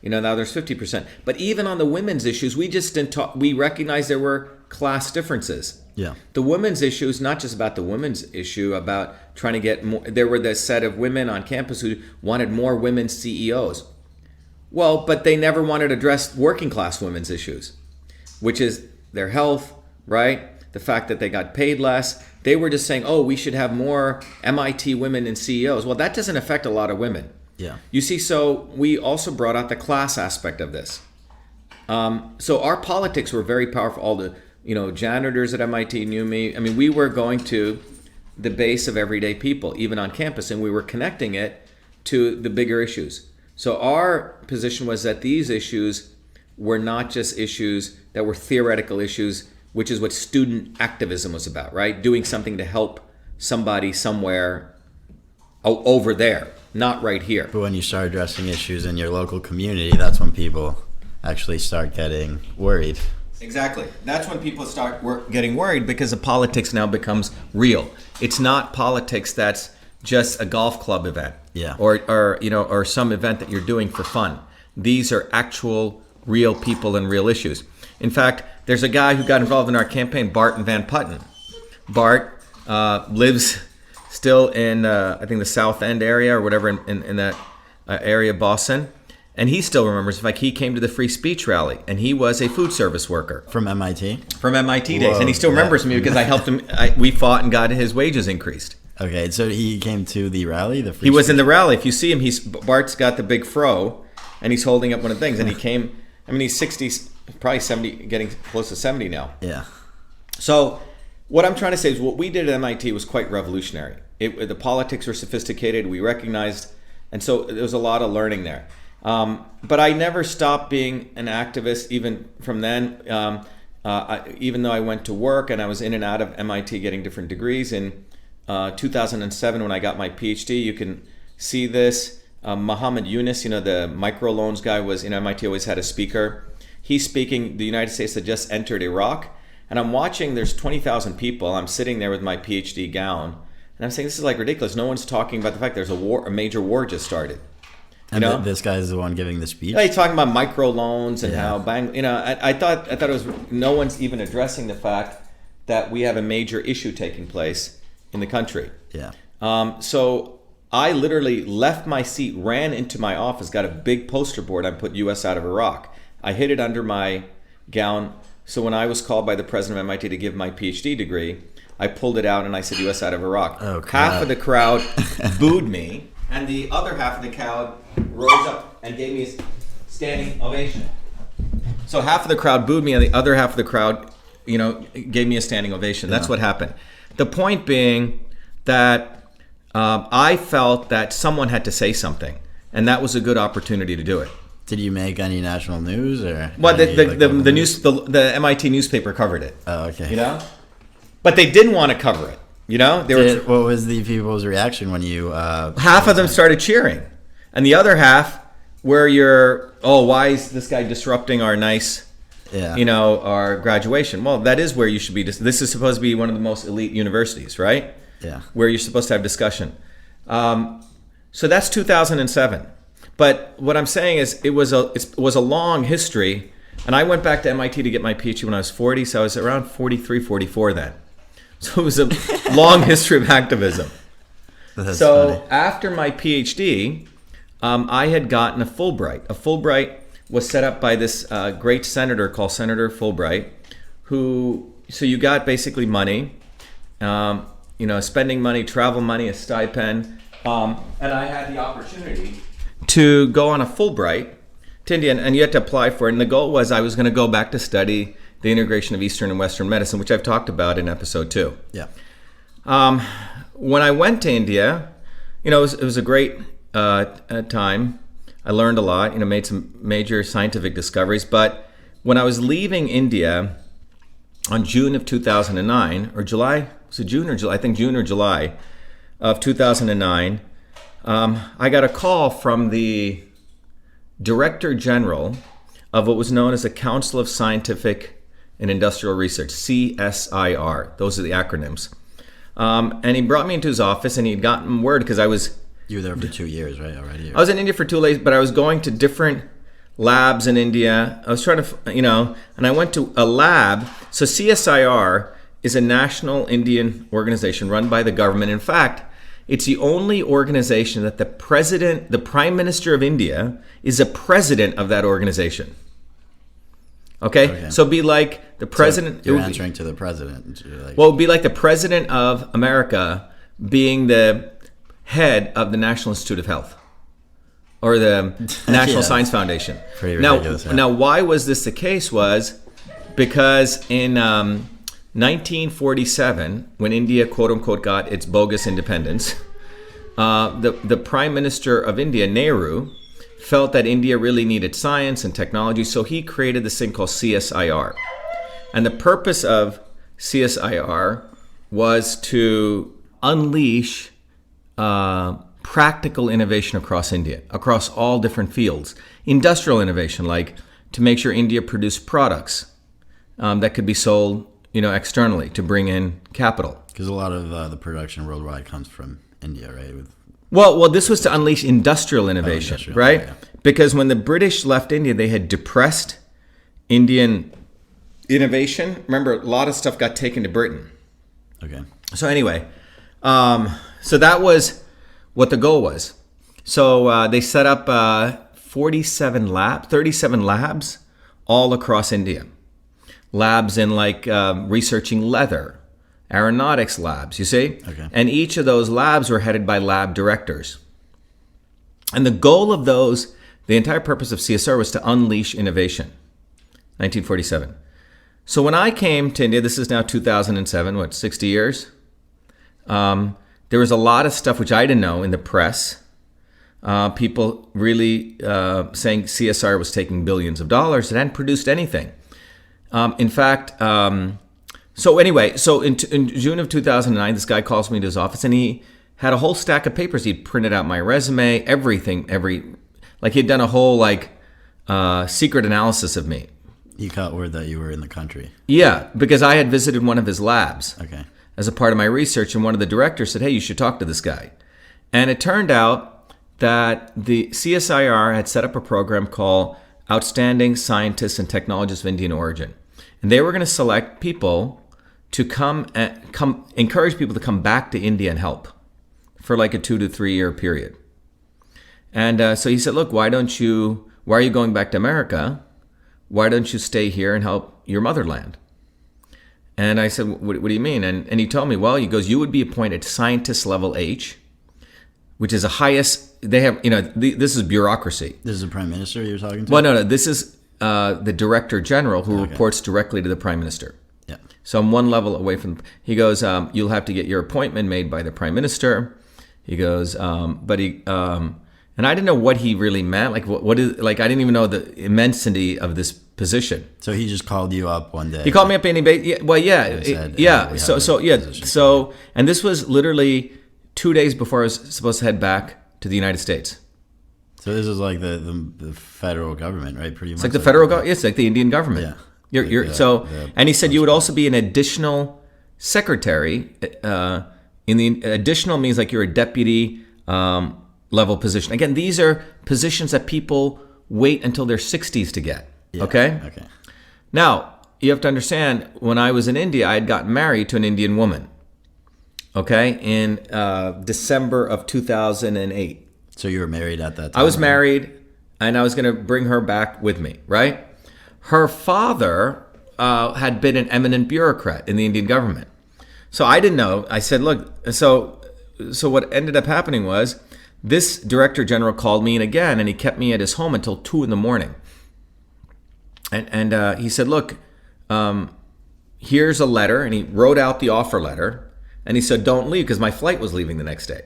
Now there's 50%. But even on the women's issues, we just didn't talk. We recognized there were class differences. Yeah. The women's issue is not just about the women's issue, about trying to get more. There were this set of women on campus who wanted more women CEOs. Well, but they never wanted to address working class women's issues, which is their health, right? The fact that they got paid less. They were just saying, we should have more MIT women in CEOs. Well, that doesn't affect a lot of women. Yeah. You see, so we also brought out the class aspect of this. So our politics were very powerful. All the, janitors at MIT knew me. I mean, we were going to the base of everyday people, even on campus, and we were connecting it to the bigger issues. So our position was that these issues were not just issues that were theoretical issues, which is what student activism was about, right? Doing something to help somebody somewhere over there, not right here. But when you start addressing issues in your local community, that's when people actually start getting worried. Exactly. That's when people start getting worried, because the politics now becomes real. It's not politics that's just a golf club event, or some event that you're doing for fun. These are actual real people and real issues. In fact, there's a guy who got involved in our campaign, Bart and Van Putten. Bart lives still in, I think, the South End area or whatever in that area of Boston. And he still remembers, in fact, he came to the free speech rally, and he was a food service worker. From MIT? From MIT days. And he still remembers me because I helped him. We fought and got his wages increased. Okay, so he came to the rally? He was in the rally. If you see him, Bart's got the big fro, and he's holding up one of the things. And he came, he's 60, probably 70, getting close to 70 now. Yeah. So what I'm trying to say is what we did at MIT was quite revolutionary. The politics were sophisticated. We recognized, and so there was a lot of learning there. But I never stopped being an activist even from then. Even though I went to work and I was in and out of MIT getting different degrees. In 2007, when I got my PhD, you can see this. Muhammad Yunus, the microloans guy, was in MIT, always had a speaker. He's speaking, the United States had just entered Iraq. And I'm watching, there's 20,000 people. I'm sitting there with my PhD gown. And I'm saying, this is like ridiculous. No one's talking about the fact there's a major war just started. And this guy is the one giving the speech? Yeah, he's talking about microloans and how I thought it was no one's even addressing the fact that we have a major issue taking place in the country. Yeah. So I literally left my seat, ran into my office, got a big poster board. I put U.S. out of Iraq. I hid it under my gown. So when I was called by the president of MIT to give my PhD degree, I pulled it out and I said U.S. out of Iraq. Oh, crap. Half of the crowd booed me, and the other half of the crowd rose up and gave me a standing ovation. So half of the crowd booed me, and the other half of the crowd, gave me a standing ovation. That's what happened. The point being that I felt that someone had to say something, and that was a good opportunity to do it. Did you make any national news or? Well, the MIT newspaper covered it. Oh, okay. But they didn't want to cover it. What was the people's reaction when you? Half of them started cheering, and the other half where why is this guy disrupting our nice, our graduation? Well, that is where you should be. This is supposed to be one of the most elite universities, right? Yeah. Where you're supposed to have discussion. So that's 2007. But what I'm saying is it was a long history, and I went back to MIT to get my PhD when I was 40, so I was around 43, 44 then. So it was a long history of activism. That's so funny. After my PhD, I had gotten a Fulbright. A Fulbright was set up by this great senator called Senator Fulbright, so you got basically money, spending money, travel money, a stipend, and I had the opportunity to go on a Fulbright to India, and you had to apply for it. And the goal was I was going to go back to study the integration of Eastern and Western medicine, which I've talked about in episode 2. Yeah. When I went to India, it was a great time. I learned a lot, made some major scientific discoveries. But when I was leaving India on June of 2009, or July, was it June or July? I think June or July of 2009, I got a call from the Director General of what was known as the Council of Scientific and Industrial Research, CSIR. Those are the acronyms. And he brought me into his office, and he'd gotten word because you were there for 2 years, right? Already. I was in India for 2 years, but I was going to different labs in India. I was trying to, and I went to a lab. So CSIR is a national Indian organization run by the government. In fact, it's the only organization that the Prime Minister of India is a president of that organization. Okay? So it'd be like the president. So you're answering to the president. Well, it'd be like the president of America being the head of the National Institute of Health or the National Science Foundation. Pretty ridiculous. Now, why was this the case was because in 1947, when India, quote unquote, got its bogus independence, the Prime Minister of India, Nehru, felt that India really needed science and technology, so he created this thing called CSIR. And the purpose of CSIR was to unleash practical innovation across India, across all different fields. Industrial innovation, like to make sure India produced products that could be sold externally to bring in capital. Because a lot of the production worldwide comes from India, right? Well, this was to unleash industrial innovation, right? Yeah. Because when the British left India, they had depressed Indian innovation. Remember, a lot of stuff got taken to Britain. Okay. So anyway, so that was what the goal was. So they set up 37 labs all across India. Labs in researching leather, aeronautics labs, you see? Okay. And each of those labs were headed by lab directors. And the goal of the entire purpose of CSR was to unleash innovation, 1947. So when I came to India, this is now 2007, 60 years? There was a lot of stuff which I didn't know in the press. People really saying CSIR was taking billions of dollars. It hadn't produced anything. In fact, so in June of 2009, this guy calls me to his office, and he had a whole stack of papers. He'd printed out my resume, everything, he'd done a whole secret analysis of me. He caught word that you were in the country. Yeah, because I had visited one of his labs. Okay. As a part of my research, and one of the directors said, hey, you should talk to this guy. And it turned out that the CSIR had set up a program called Outstanding Scientists and Technologists of Indian Origin. And they were going to select people to encourage people to come back to India and help for a 2 to 3 year period. And so he said, look, why are you going back to America? Why don't you stay here and help your motherland? And I said, what do you mean? And he told me, he goes, you would be appointed scientist level H, which is the highest, they have, this is bureaucracy. This is the prime minister you're talking to? Well, no, this is the director general who reports directly to the prime minister. Yeah. So I'm one level away from, he goes, you'll have to get your appointment made by the prime minister. He goes, and I didn't know what he really meant. What is, I didn't even know the immensity of this position. So he just called you up one day. He called me up and So, and this was literally 2 days before I was supposed to head back to the United States. So this is like the federal government, right? Pretty much. It's like the federal government. It's like the Indian government. Yeah. And he said you would also be an additional secretary. Additional means you're a deputy level position. Again, these are positions that people wait until their 60s to get. Yeah. Okay? Okay. Now, you have to understand, when I was in India, I had gotten married to an Indian woman. Okay? In December of 2008. So you were married at that time? I was married, and I was going to bring her back with me, right? Her father had been an eminent bureaucrat in the Indian government. So I didn't know. I said, look, so what ended up happening was this director general called me in again, and he kept me at his home until 2 a.m. And he said, look, here's a letter. And he wrote out the offer letter. And he said, don't leave, because my flight was leaving the next day.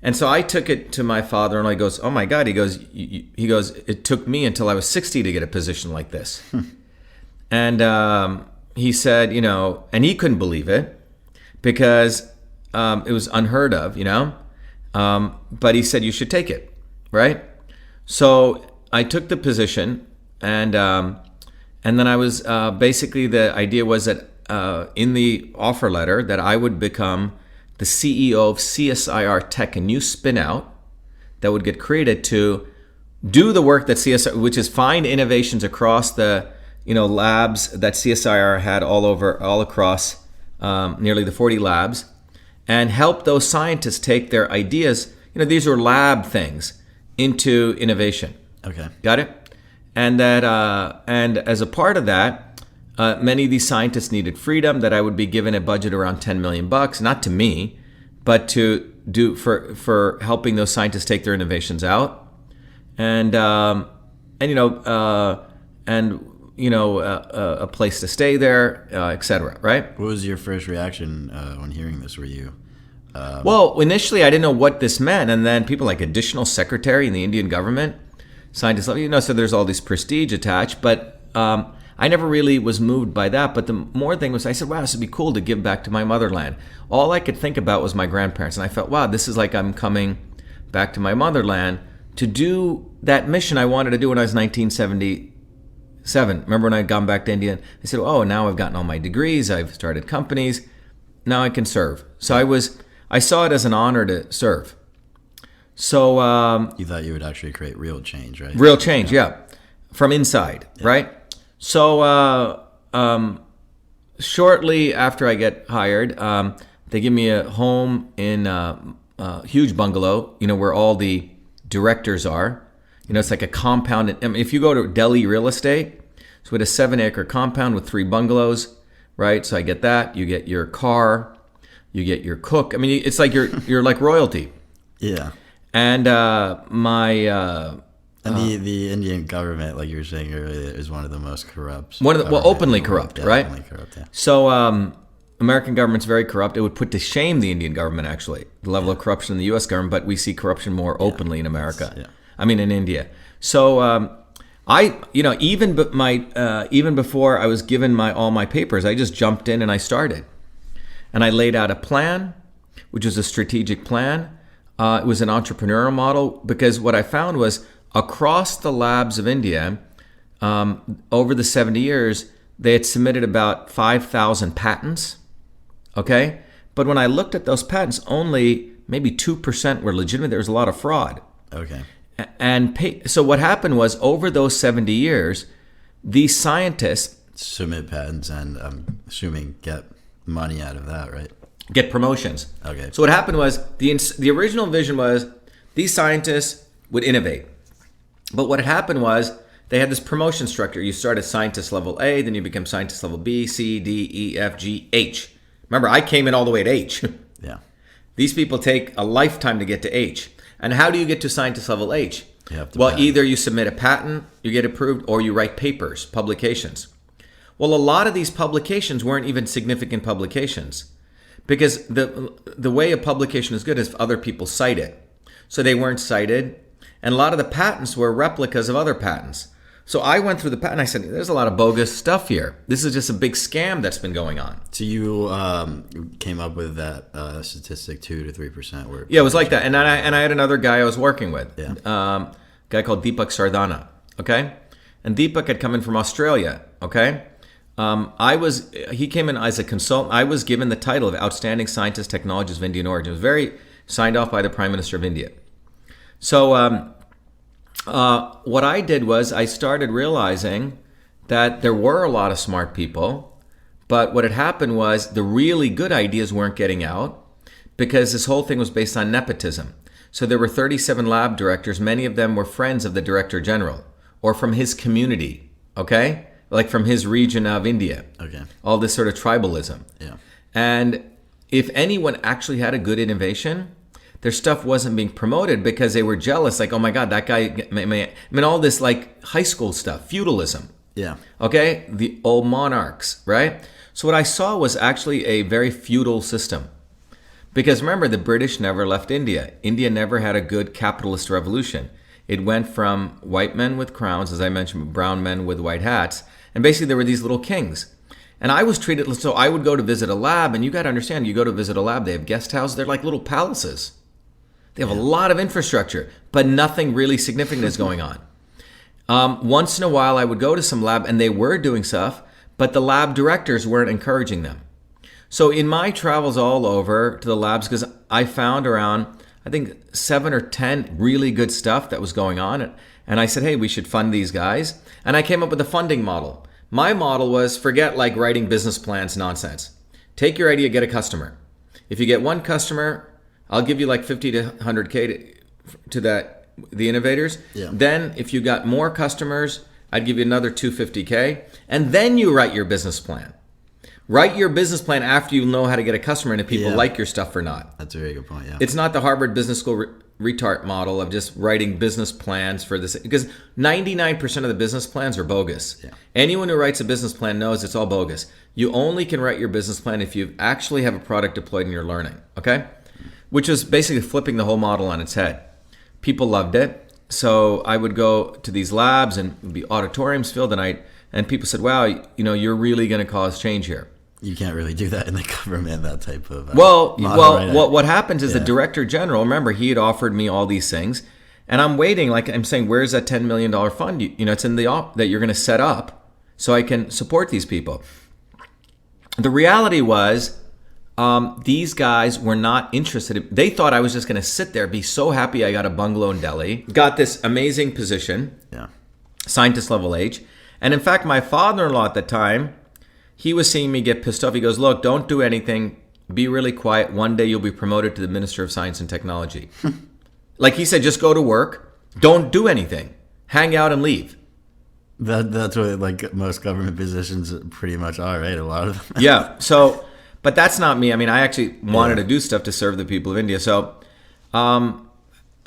And so I took it to my father-in-law. He goes, oh my God. He goes, it took me until I was 60 to get a position like this. And he said, and he couldn't believe it because it was unheard of, but he said, you should take it, right? So I took the position, and then I was basically, the idea was that in the offer letter that I would become the CEO of CSIR Tech, a new spin-out that would get created to do the work that CSIR, which is find innovations across the labs that CSIR had all across nearly the 40 labs, and help those scientists take their ideas, these are lab things, into innovation. Okay. Got it? And that, and as a part of that, many of these scientists needed freedom, that I would be given a budget around $10 million, not to me, but to do for helping those scientists take their innovations out. And a place to stay there, etc. Right? What was your first reaction when hearing this? Were you? Well, initially I didn't know what this meant, and then people like additional secretary in the Indian government, scientists, so there's all this prestige attached. But I never really was moved by that. But the more thing was, I said, wow, this would be cool to give back to my motherland. All I could think about was my grandparents, and I felt, wow, this is like I'm coming back to my motherland to do that mission I wanted to do when I was 1977. Remember when I'd gone back to India? I said, oh, now I've gotten all my degrees. I've started companies. Now I can serve. So I saw it as an honor to serve. So you thought you would actually create real change, right? Real change, yeah. From inside, right? So shortly after I get hired, they give me a home in a huge bungalow, where all the directors are. It's like a compound. I mean, if you go to Delhi real estate, so we had a 7-acre compound with 3 bungalows, right? So I get that. You get your car, you get your cook. I mean, it's like you're like royalty. Yeah. And my And the Indian government, like you were saying earlier, is one of the most corrupt. Openly corrupt, right? Openly corrupt, yeah. So American government's very corrupt. It would put to shame the Indian government, actually, the level of corruption in the U.S. government, but we see corruption more openly in America. Yeah. I mean, in India. So even before I was given all my papers, I just jumped in and I started. And I laid out a plan, which was a strategic plan. It was an entrepreneurial model, because what I found was across the labs of India, over the 70 years, they had submitted about 5,000 patents. Okay? But when I looked at those patents, only maybe 2% were legitimate. There was a lot of fraud. Okay. So what happened was, over those 70 years, these scientists submit patents and, I'm assuming, get money out of that, right? Get promotions. Okay. So what happened was, the original vision was these scientists would innovate. But what had happened was, they had this promotion structure. You start at scientist level A, then you become scientist level B, C, D, E, F, G, H. Remember, I came in all the way to H. Yeah. These people take a lifetime to get to H. And how do you get to scientist level H? Patent. Either you submit a patent, you get approved, or you write papers, publications. Well, a lot of these publications weren't even significant publications, because the way a publication is good is if other people cite it. So they weren't cited, and a lot of the patents were replicas of other patents. So I went through the patent. I said, there's a lot of bogus stuff here. This is just a big scam that's been going on. So you came up with that statistic, 2 to 3%. Yeah, it was like that. And I had another guy I was working with, Yeah. A guy called Deepak Sardana. Okay, and Deepak had come in from Australia. Okay, he came in as a consultant. I was given the title of Outstanding Scientist, Technologist of Indian Origin. It was signed off by the Prime Minister of India. So what I did was, I started realizing that there were a lot of smart people, but what had happened was the really good ideas weren't getting out, because this whole thing was based on nepotism. So there were 37 lab directors. Many of them were friends of the Director General or from his community, okay? Like from his region of India. Okay. All this sort of tribalism. Yeah. And if anyone actually had a good innovation, their stuff wasn't being promoted because they were jealous. Like, oh my God, that guy, all this like high school stuff, feudalism. Yeah. Okay? The old monarchs, right? So what I saw was actually a very feudal system. Because remember, the British never left India. India never had a good capitalist revolution. It went from white men with crowns, as I mentioned, brown men with white hats. And basically there were these little kings. And I was treated, so I would go to visit a lab, and you got to understand, you go to visit a lab, they have guest houses, they're like little palaces. They have a lot of infrastructure, but nothing really significant is going on. Once in a while, I would go to some lab, and they were doing stuff, but the lab directors weren't encouraging them. So in my travels all over to the labs, because I found around, I think 7 or 10 really good stuff that was going on, and I said, hey, we should fund these guys. And I came up with a funding model. My model was, forget like writing business plans nonsense. Take your idea, get a customer. If you get one customer, I'll give you like 50 to 100K to the innovators. Yeah. Then if you got more customers, I'd give you another 250K. And then you write your business plan. Write your business plan after you know how to get a customer and if people like your stuff or not. That's a very good point, yeah. It's not the Harvard Business School retard model of just writing business plans for this, because 99% of the business plans are bogus. Yeah. Anyone who writes a business plan knows it's all bogus. You only can write your business plan if you actually have a product deployed and you're learning, okay? Which is basically flipping the whole model on its head. People loved it. So I would go to these labs and it'd be auditoriums filled, and people said, wow, you're really going to cause change here. You can't really do that in the government, that type of model, right? What happens is the Director General, remember, he had offered me all these things, and I'm waiting, like I'm saying, where's that $10 million fund? It's in that you're going to set up so I can support these people. The reality was, these guys were not interested. They thought I was just going to sit there, be so happy I got a bungalow in Delhi, got this amazing position, scientist level H. And in fact, my father-in-law at the time, he was seeing me get pissed off. He goes, look, don't do anything. Be really quiet. One day you'll be promoted to the Minister of Science and Technology. Like he said, just go to work. Don't do anything. Hang out and leave. That's what like most government positions pretty much are, right? A lot of them. Yeah. So, but that's not me. I mean, I actually wanted to do stuff to serve the people of India. So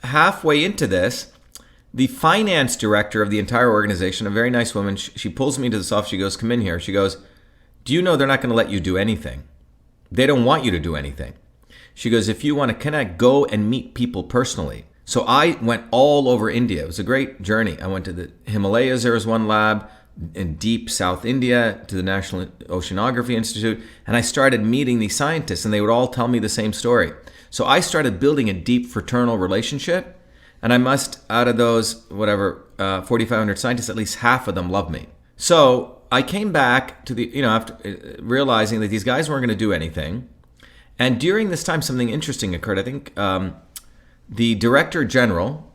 halfway into this, the finance director of the entire organization, a very nice woman, she pulls me to this office. She goes, come in here. She goes, do you know they're not going to let you do anything? They don't want you to do anything. She goes, if you want to connect, go and meet people personally. So I went all over India. It was a great journey. I went to the Himalayas. There was one lab in deep South India, to the National Oceanography Institute. And I started meeting these scientists, and they would all tell me the same story. So I started building a deep fraternal relationship. And I must, out of those, 4,500 scientists, at least half of them love me. So I came back to after realizing that these guys weren't going to do anything. And during this time, something interesting occurred. I think the Director General,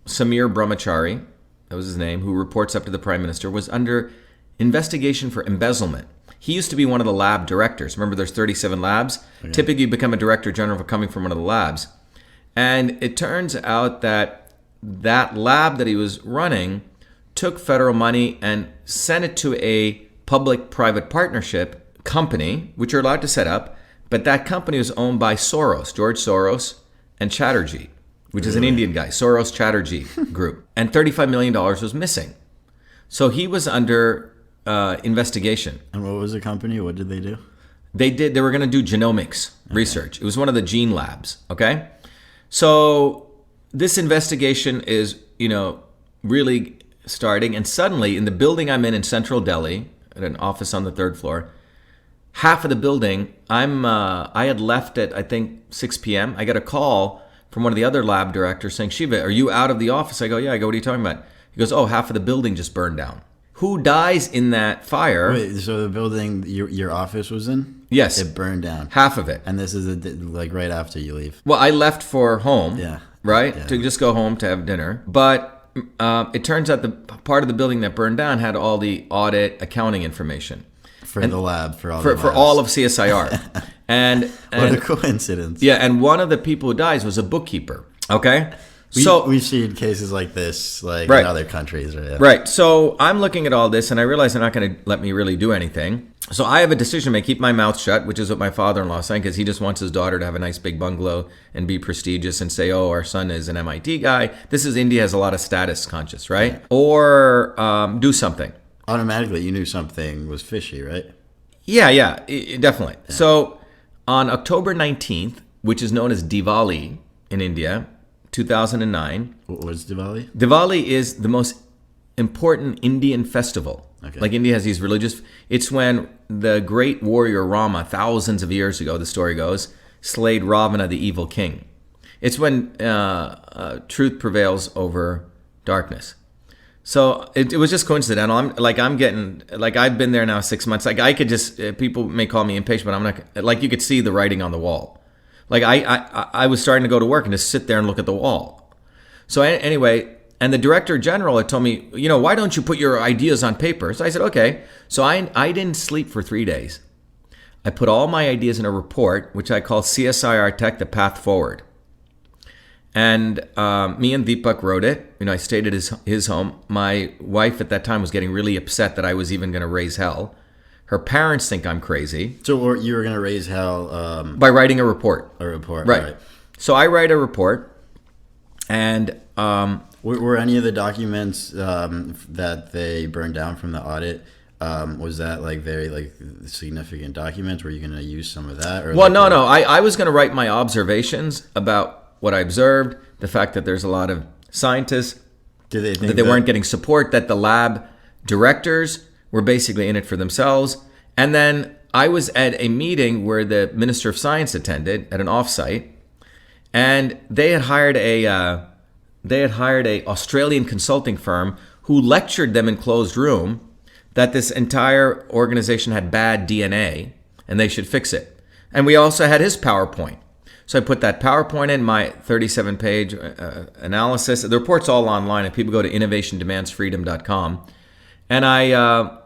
Samir Brahmachari, that was his name, who reports up to the Prime Minister, was under investigation for embezzlement. He used to be one of the lab directors. Remember, there's 37 labs. Okay. Typically, you become a Director General for coming from one of the labs. And it turns out that that lab that he was running took federal money and sent it to a public-private partnership company, which you're allowed to set up. But that company was owned by Soros, George Soros, and Chatterjee, which is an Indian guy, Soros Chatterjee Group. And $35 million was missing. So he was under investigation. And what was the company? What did they do? They were going to do genomics research. It was one of the gene labs, okay? So this investigation is, really starting. And suddenly, in the building I'm in central Delhi, at an office on the 3rd floor, half of the building, I had left at, I think, 6 p.m. I got a call from one of the other lab directors saying, Shiva, are you out of the office? I go, yeah. I go, what are you talking about? He goes, oh, half of the building just burned down. Who dies in that fire? Wait, so the building your office was in? Yes. It burned down. Half of it. And this is right after you leave. Well, I left for home. Yeah. Right? Yeah. To just go home to have dinner. But it turns out the part of the building that burned down had all the audit accounting information. For the lab, for all of CSIR. and what a coincidence. Yeah, and one of the people who dies was a bookkeeper. Okay? We've seen cases like this in other countries. Right? Right. So I'm looking at all this, and I realize they're not going to let me really do anything. So I have a decision to make, keep my mouth shut, which is what my father-in-law is saying, because he just wants his daughter to have a nice big bungalow and be prestigious and say, oh, our son is an MIT guy. India has a lot of status conscious, right? Yeah. Or do something. Automatically, you knew something was fishy, right? Yeah, definitely. Yeah. So on October 19th, which is known as Diwali in India, 2009. What was Diwali? Diwali is the most important Indian festival. Okay. Like India has these religious... It's when the great warrior Rama, thousands of years ago, the story goes, slayed Ravana, the evil king. It's when truth prevails over darkness. So it was just coincidental. I've been there now 6 months. Like I could just... people may call me impatient, but I'm not... Like you could see the writing on the wall. Like I was starting to go to work and just sit there and look at the wall. So anyway... And the Director General had told me, why don't you put your ideas on paper? So I said, okay. So I didn't sleep for 3 days. I put all my ideas in a report, which I call CSIR Tech, The Path Forward. And me and Deepak wrote it. I stayed at his home. My wife at that time was getting really upset that I was even going to raise hell. Her parents think I'm crazy. So you were going to raise hell? By writing a report. A report, right. So I write a report, and... Were any of the documents that they burned down from the audit, was that very significant documents? Were you going to use some of that? Or no. I was going to write my observations about what I observed, the fact that there's a lot of scientists, that they weren't getting support, that the lab directors were basically in it for themselves. And then I was at a meeting where the Minister of Science attended at an offsite, and they had hired a Australian consulting firm who lectured them in closed room that this entire organization had bad DNA and they should fix it. And we also had his PowerPoint. So I put that PowerPoint in, my 37-page analysis. The report's all online. If people go to innovationdemandsfreedom.com. And I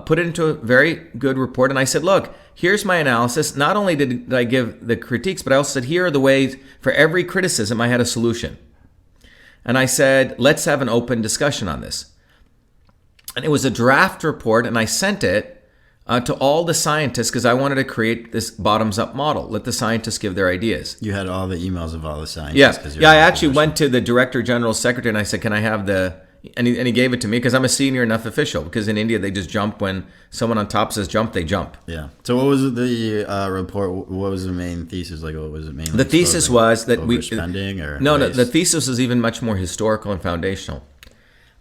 put it into a very good report. And I said, look, here's my analysis. Not only did I give the critiques, but I also said, here are the ways for every criticism I had a solution. And I said, let's have an open discussion on this. And it was a draft report, and I sent it to all the scientists, because I wanted to create this bottoms-up model. Let the scientists give their ideas. You had all the emails of all the scientists. Yeah, yeah. I actually went to the Director General's secretary and I said, "Can I have the?" And he gave it to me because I'm a senior enough official. Because in India they just jump when someone on top says jump, they jump. Yeah. So what was the report? What was the main thesis? Like, what was it mainly? The thesis was that overspending or no. waste? The thesis was even much more historical and foundational.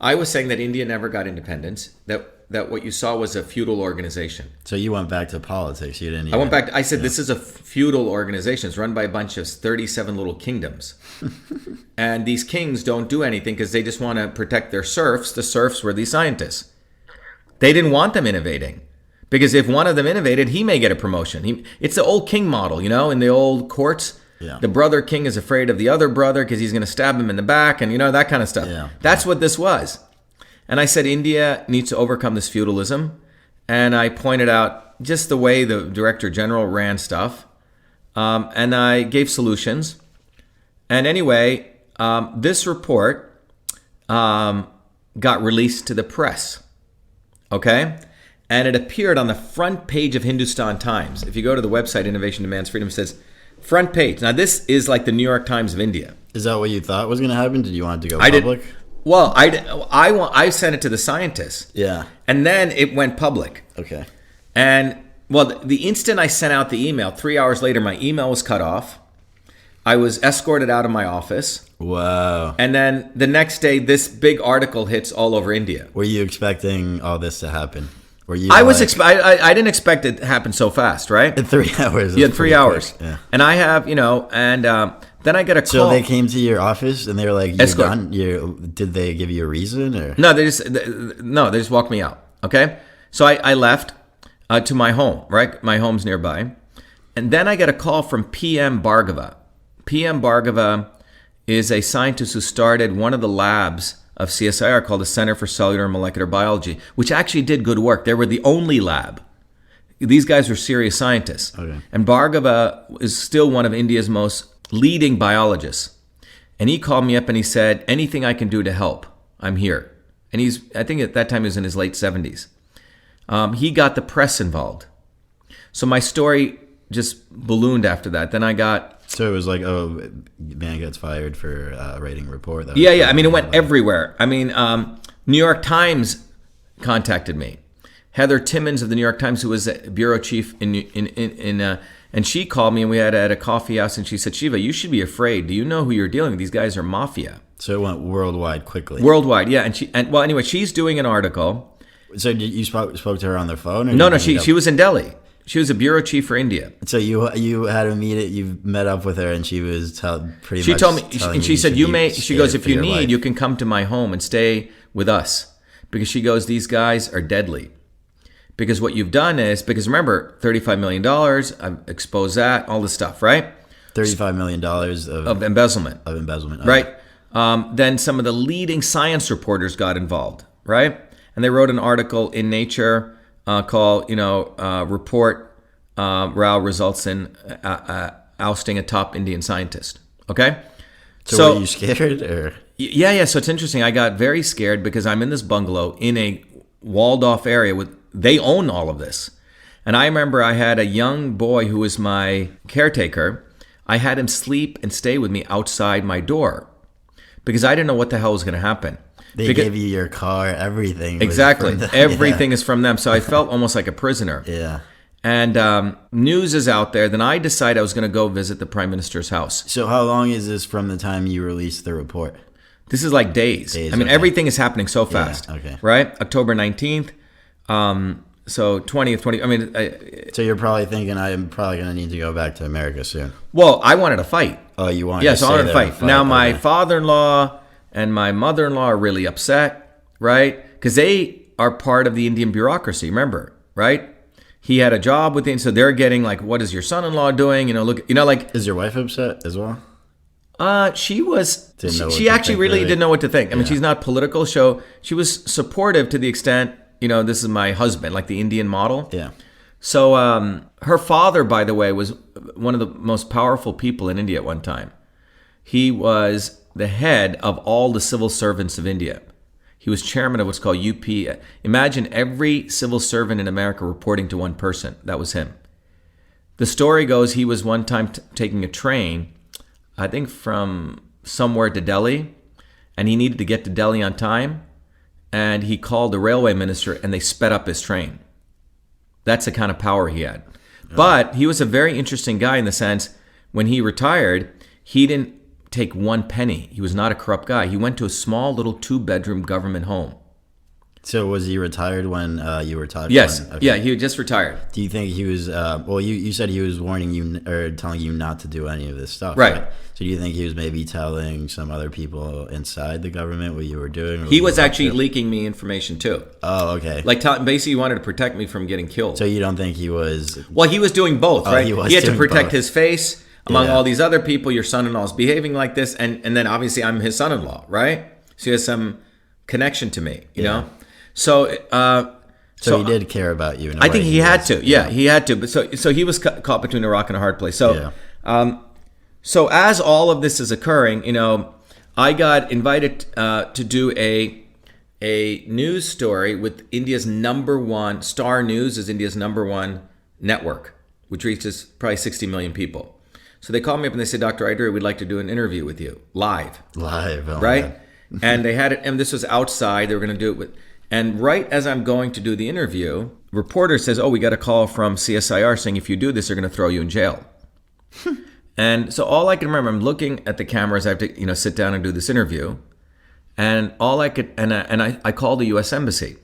I was saying that India never got independence. That what you saw was a feudal organization. So you went back to politics. You didn't. I went back. I said this is a feudal organization. It's run by a bunch of 37 little kingdoms, and these kings don't do anything because they just want to protect their serfs. The serfs were these scientists. They didn't want them innovating because if one of them innovated, he may get a promotion. It's the old king model, in the old courts. Yeah. The brother king is afraid of the other brother because he's going to stab him in the back, and that kind of stuff. Yeah. That's what this was. And I said India needs to overcome this feudalism, and I pointed out just the way the Director General ran stuff, and I gave solutions. And anyway, this report got released to the press, okay? And it appeared on the front page of Hindustan Times. If you go to the website Innovation Demands Freedom, it says front page. Now this is like the New York Times of India. Is that what you thought was going to happen? Did you want it to go public? Well, I sent it to the scientists. Yeah. And then it went public. Okay. And, well, the instant I sent out the email, 3 hours later, my email was cut off. I was escorted out of my office. Wow. And then the next day, this big article hits all over India. Were you expecting all this to happen? Were you? I didn't expect it to happen so fast, right? In 3 hours. Yeah, 3 hours. Quick. Yeah. And I have, then I get a call. So they came to your office and they were like, "You're Escort. done." Did they give you a reason or? No, they just walked me out. Okay, so I left to my home. Right, my home's nearby, and then I get a call from PM Bhargava. PM Bhargava is a scientist who started one of the labs of CSIR called the Center for Cellular and Molecular Biology, which actually did good work. They were the only lab. These guys were serious scientists. Okay. And Bhargava is still one of India's most leading biologists. And he called me up and he said, anything I can do to help, I'm here. And I think at that time he was in his late 70s. He got the press involved. So my story just ballooned after that. Then I got... So it was like, oh, man gets fired for writing a report. Yeah. I mean, it went everywhere. I mean, New York Times contacted me. Heather Timmons of the New York Times, who was a bureau chief and she called me and we had at a coffee house and she said, Shiva, you should be afraid. Do you know who you're dealing with? These guys are mafia. So it went worldwide quickly. Worldwide, yeah. Anyway, she's doing an article. So you spoke to her on the phone? Or No, she was in Delhi. She was a bureau chief for India. So you had a meet. You met up with her, and she was pretty much. She told me, and she said, She goes, if you need, you can come to my home and stay with us, because she goes, these guys are deadly. Because what you've done is, because remember, $35 million, I've exposed that, all this stuff, right? $35 million of embezzlement. Of embezzlement, right? Then some of the leading science reporters got involved, right? And they wrote an article in Nature called, report Rao results in ousting a top Indian scientist. Okay? So were you scared? Or? Yeah. So it's interesting. I got very scared because I'm in this bungalow in a walled off area they own all of this. And I remember I had a young boy who was my caretaker. I had him sleep and stay with me outside my door because I didn't know what the hell was going to happen. They gave you your car, everything. Exactly. Everything is from them. So I felt almost like a prisoner. Yeah. And news is out there. Then I decided I was going to go visit the Prime Minister's house. So how long is this from the time you released the report? This is like days. I mean, everything is happening so fast. Yeah, okay. Right? October 19th. So 20th, 20th. I mean... So you're probably thinking, I'm probably going to need to go back to America soon. Well, I wanted to fight. Oh, you wanted Yes, to I wanted to fight. Now, my father-in-law and my mother-in-law are really upset, right? Because they are part of the Indian bureaucracy, remember, right? He had a job with the... So they're getting like, what is your son-in-law doing? Is your wife upset as well? She was... She actually really didn't know what to think. I mean, she's not political, so she was supportive to the extent... this is my husband, like the Indian model. Yeah. So her father, by the way, was one of the most powerful people in India at one time. He was the head of all the civil servants of India. He was chairman of what's called UP. Imagine every civil servant in America reporting to one person. That was him. The story goes he was one time taking a train, I think from somewhere to Delhi, and he needed to get to Delhi on time, and he called the railway minister and they sped up his train. That's the kind of power he had. Yeah. But he was a very interesting guy in the sense, when he retired, he didn't take one penny. He was not a corrupt guy. He went to a small little 2-bedroom government home. So was he retired when you retired? Yes. Okay. Yeah, he had just retired. Do you think he was, well, you said he was warning you or telling you not to do any of this stuff, right? So do you think he was maybe telling some other people inside the government what you were doing? He was actually leaking me information too. Oh, okay. Like basically he wanted to protect me from getting killed. So you don't think he was... Well, he was doing both, right? He had to protect his face among all these other people. Your son-in-law is behaving like this. And then obviously I'm his son-in-law, right? So he has some connection to me, you know? So he did care about you. I think he had to. Yeah, he had to. But so he was caught between a rock and a hard place. So, so as all of this is occurring, you know, I got invited to do a news story with India's #1 Star News is India's #1 network, which reaches probably 60 million people. So they called me up and they said, Dr. Ayyadurai, we'd like to do an interview with you live. Live, oh right? And they had it, and this was outside. They were going to do it with. And right as I'm going to do the interview, reporter says, oh, we got a call from CSIR saying if you do this, they're going to throw you in jail. And so all I can remember, I'm looking at the cameras. I have to, you know, sit down and do this interview. And all I could, and I called the U.S. Embassy.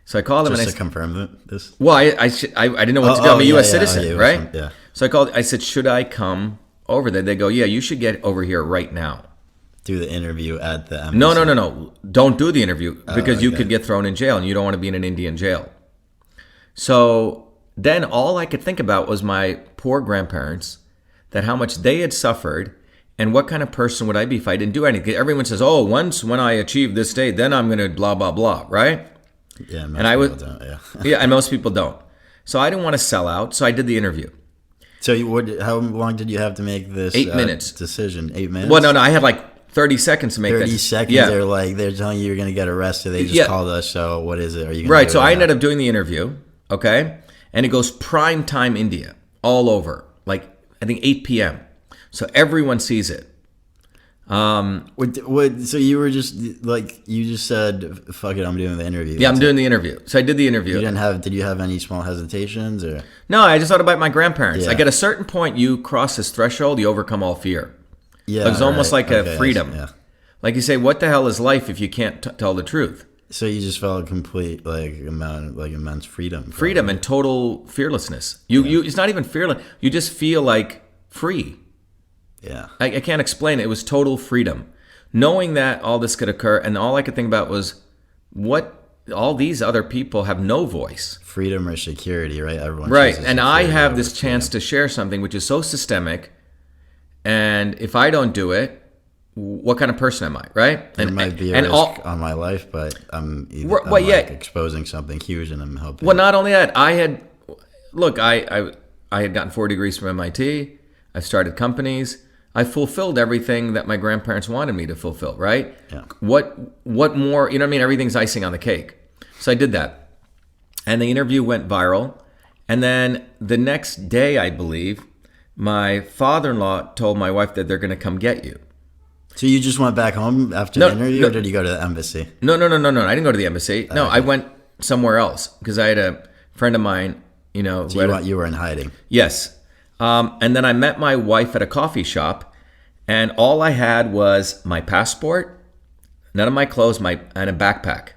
So I called them just and to confirm this. Well, I didn't know what to do. I'm a U.S. citizen, right? Yeah. So I called. I said, should I come over there? They go, yeah, you should get over here right now. Do the interview at the embassy. No. Don't do the interview because you could get thrown in jail and you don't want to be in an Indian jail. So then all I could think about was my poor grandparents, that how much they had suffered and what kind of person would I be if I didn't do anything. Everyone says, oh, once when I achieve this state, then I'm going to blah, blah, blah, right? Yeah, most people don't, yeah. Yeah, and most people don't. So I didn't want to sell out, so I did the interview. So how long did you have to make this 8 minutes decision? 8 minutes? Well, no, I had like 30 seconds to make 30 seconds. Yeah. They're telling you you're going to get arrested. They just called us. So what is it? Are you gonna right? So I ended up doing the interview. Okay, and it goes prime time India all over. Like I think 8 p.m. So everyone sees it. So you were just like you just said, "Fuck it, I'm doing the interview." Yeah, I'm doing the interview. So I did the interview. Did you have any small hesitations or? No, I just thought about my grandparents. Yeah. Like at a certain point, you cross this threshold, you overcome all fear. Yeah, it's almost like a freedom. Yeah. Like you say, what the hell is life if you can't tell the truth? So you just felt complete immense freedom. Probably. Freedom and total fearlessness. You it's not even fearless. You just feel like free. Yeah. I can't explain it. It was total freedom. Knowing that all this could occur, and all I could think about was what all these other people have no voice. Freedom or security, right? Everyone. Right. And I have this chance to share something which is so systemic. And if I don't do it, what kind of person am I, right? There might be a risk on my life, but I'm exposing something huge and I'm helping. Well, not only that, I had gotten 4 degrees from MIT. I've started companies. I fulfilled everything that my grandparents wanted me to fulfill, right? Yeah. What more, you know what I mean? Everything's icing on the cake. So I did that. And the interview went viral. And then the next day, I believe, my father-in-law told my wife that they're going to come get you. So you just went back home after the interview, or did you go to the embassy? No. I didn't go to the embassy. No, I went somewhere else because I had a friend of mine, you know. So you were in hiding. Yes. And then I met my wife at a coffee shop, and all I had was my passport, none of my clothes, and a backpack.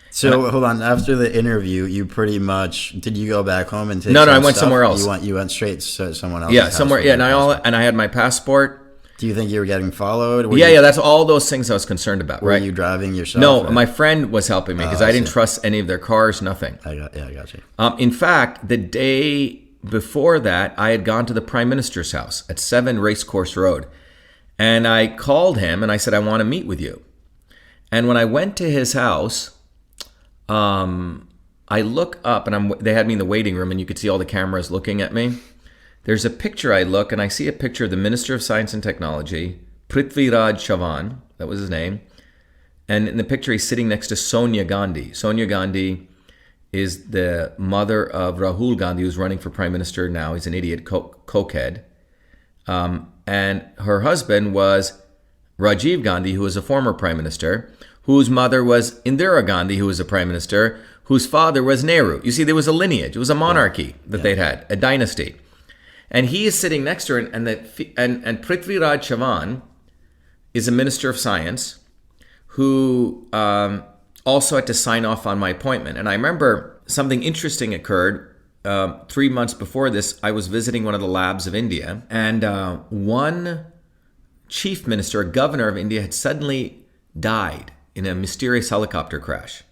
So hold on. After the interview, you pretty much did you go back home and take? No, I went somewhere else. You went straight to someone else. Yeah, somewhere. Yeah, and I had my passport. Do you think you were getting followed? Yeah. That's all those things I was concerned about. Were right? you driving yourself? No, my friend was helping me because I didn't trust any of their cars. Nothing. I got you. In fact, the day before that, I had gone to the Prime Minister's house at 7 Racecourse Road. And I called him and I said, I want to meet with you. And when I went to his house, I look up and they had me in the waiting room and you could see all the cameras looking at me. There's a picture I look and I see a picture of the Minister of Science and Technology, Prithviraj Chavan, that was his name, And in the picture, he's sitting next to Sonia Gandhi. Sonia Gandhi is the mother of Rahul Gandhi, who's running for prime minister now. He's an idiot, cokehead. And her husband was Rajiv Gandhi, who was a former prime minister, whose mother was Indira Gandhi, who was a prime minister, whose father was Nehru. You see, there was a lineage. It was a monarchy that they'd had, a dynasty. And he is sitting next to her, and Prithviraj Chavan is a minister of science who also had to sign off on my appointment. And I remember something interesting occurred 3 months before this. I was visiting one of the labs of India, and one chief minister, a governor of India, had suddenly died in a mysterious helicopter crash.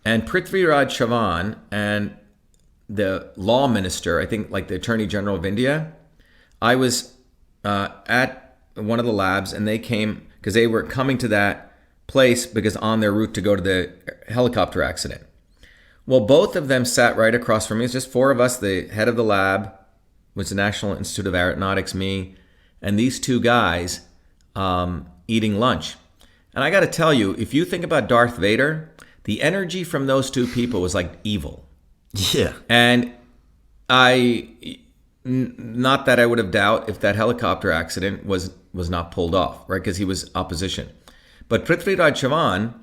And Prithviraj Chavan and the law minister, I think like the Attorney General of India, I was at one of the labs, and they came because they were coming to that place because on their route to go to the helicopter accident. Well, both of them sat right across from me. It's just four of us. The head of the lab was the National Institute of Aeronautics, me, and these two guys eating lunch. And I got to tell you, if you think about Darth Vader, the energy from those two people was like evil. Yeah. And not that I would have doubt if that helicopter accident was not pulled off, right? Because he was opposition. But Prithviraj Chavan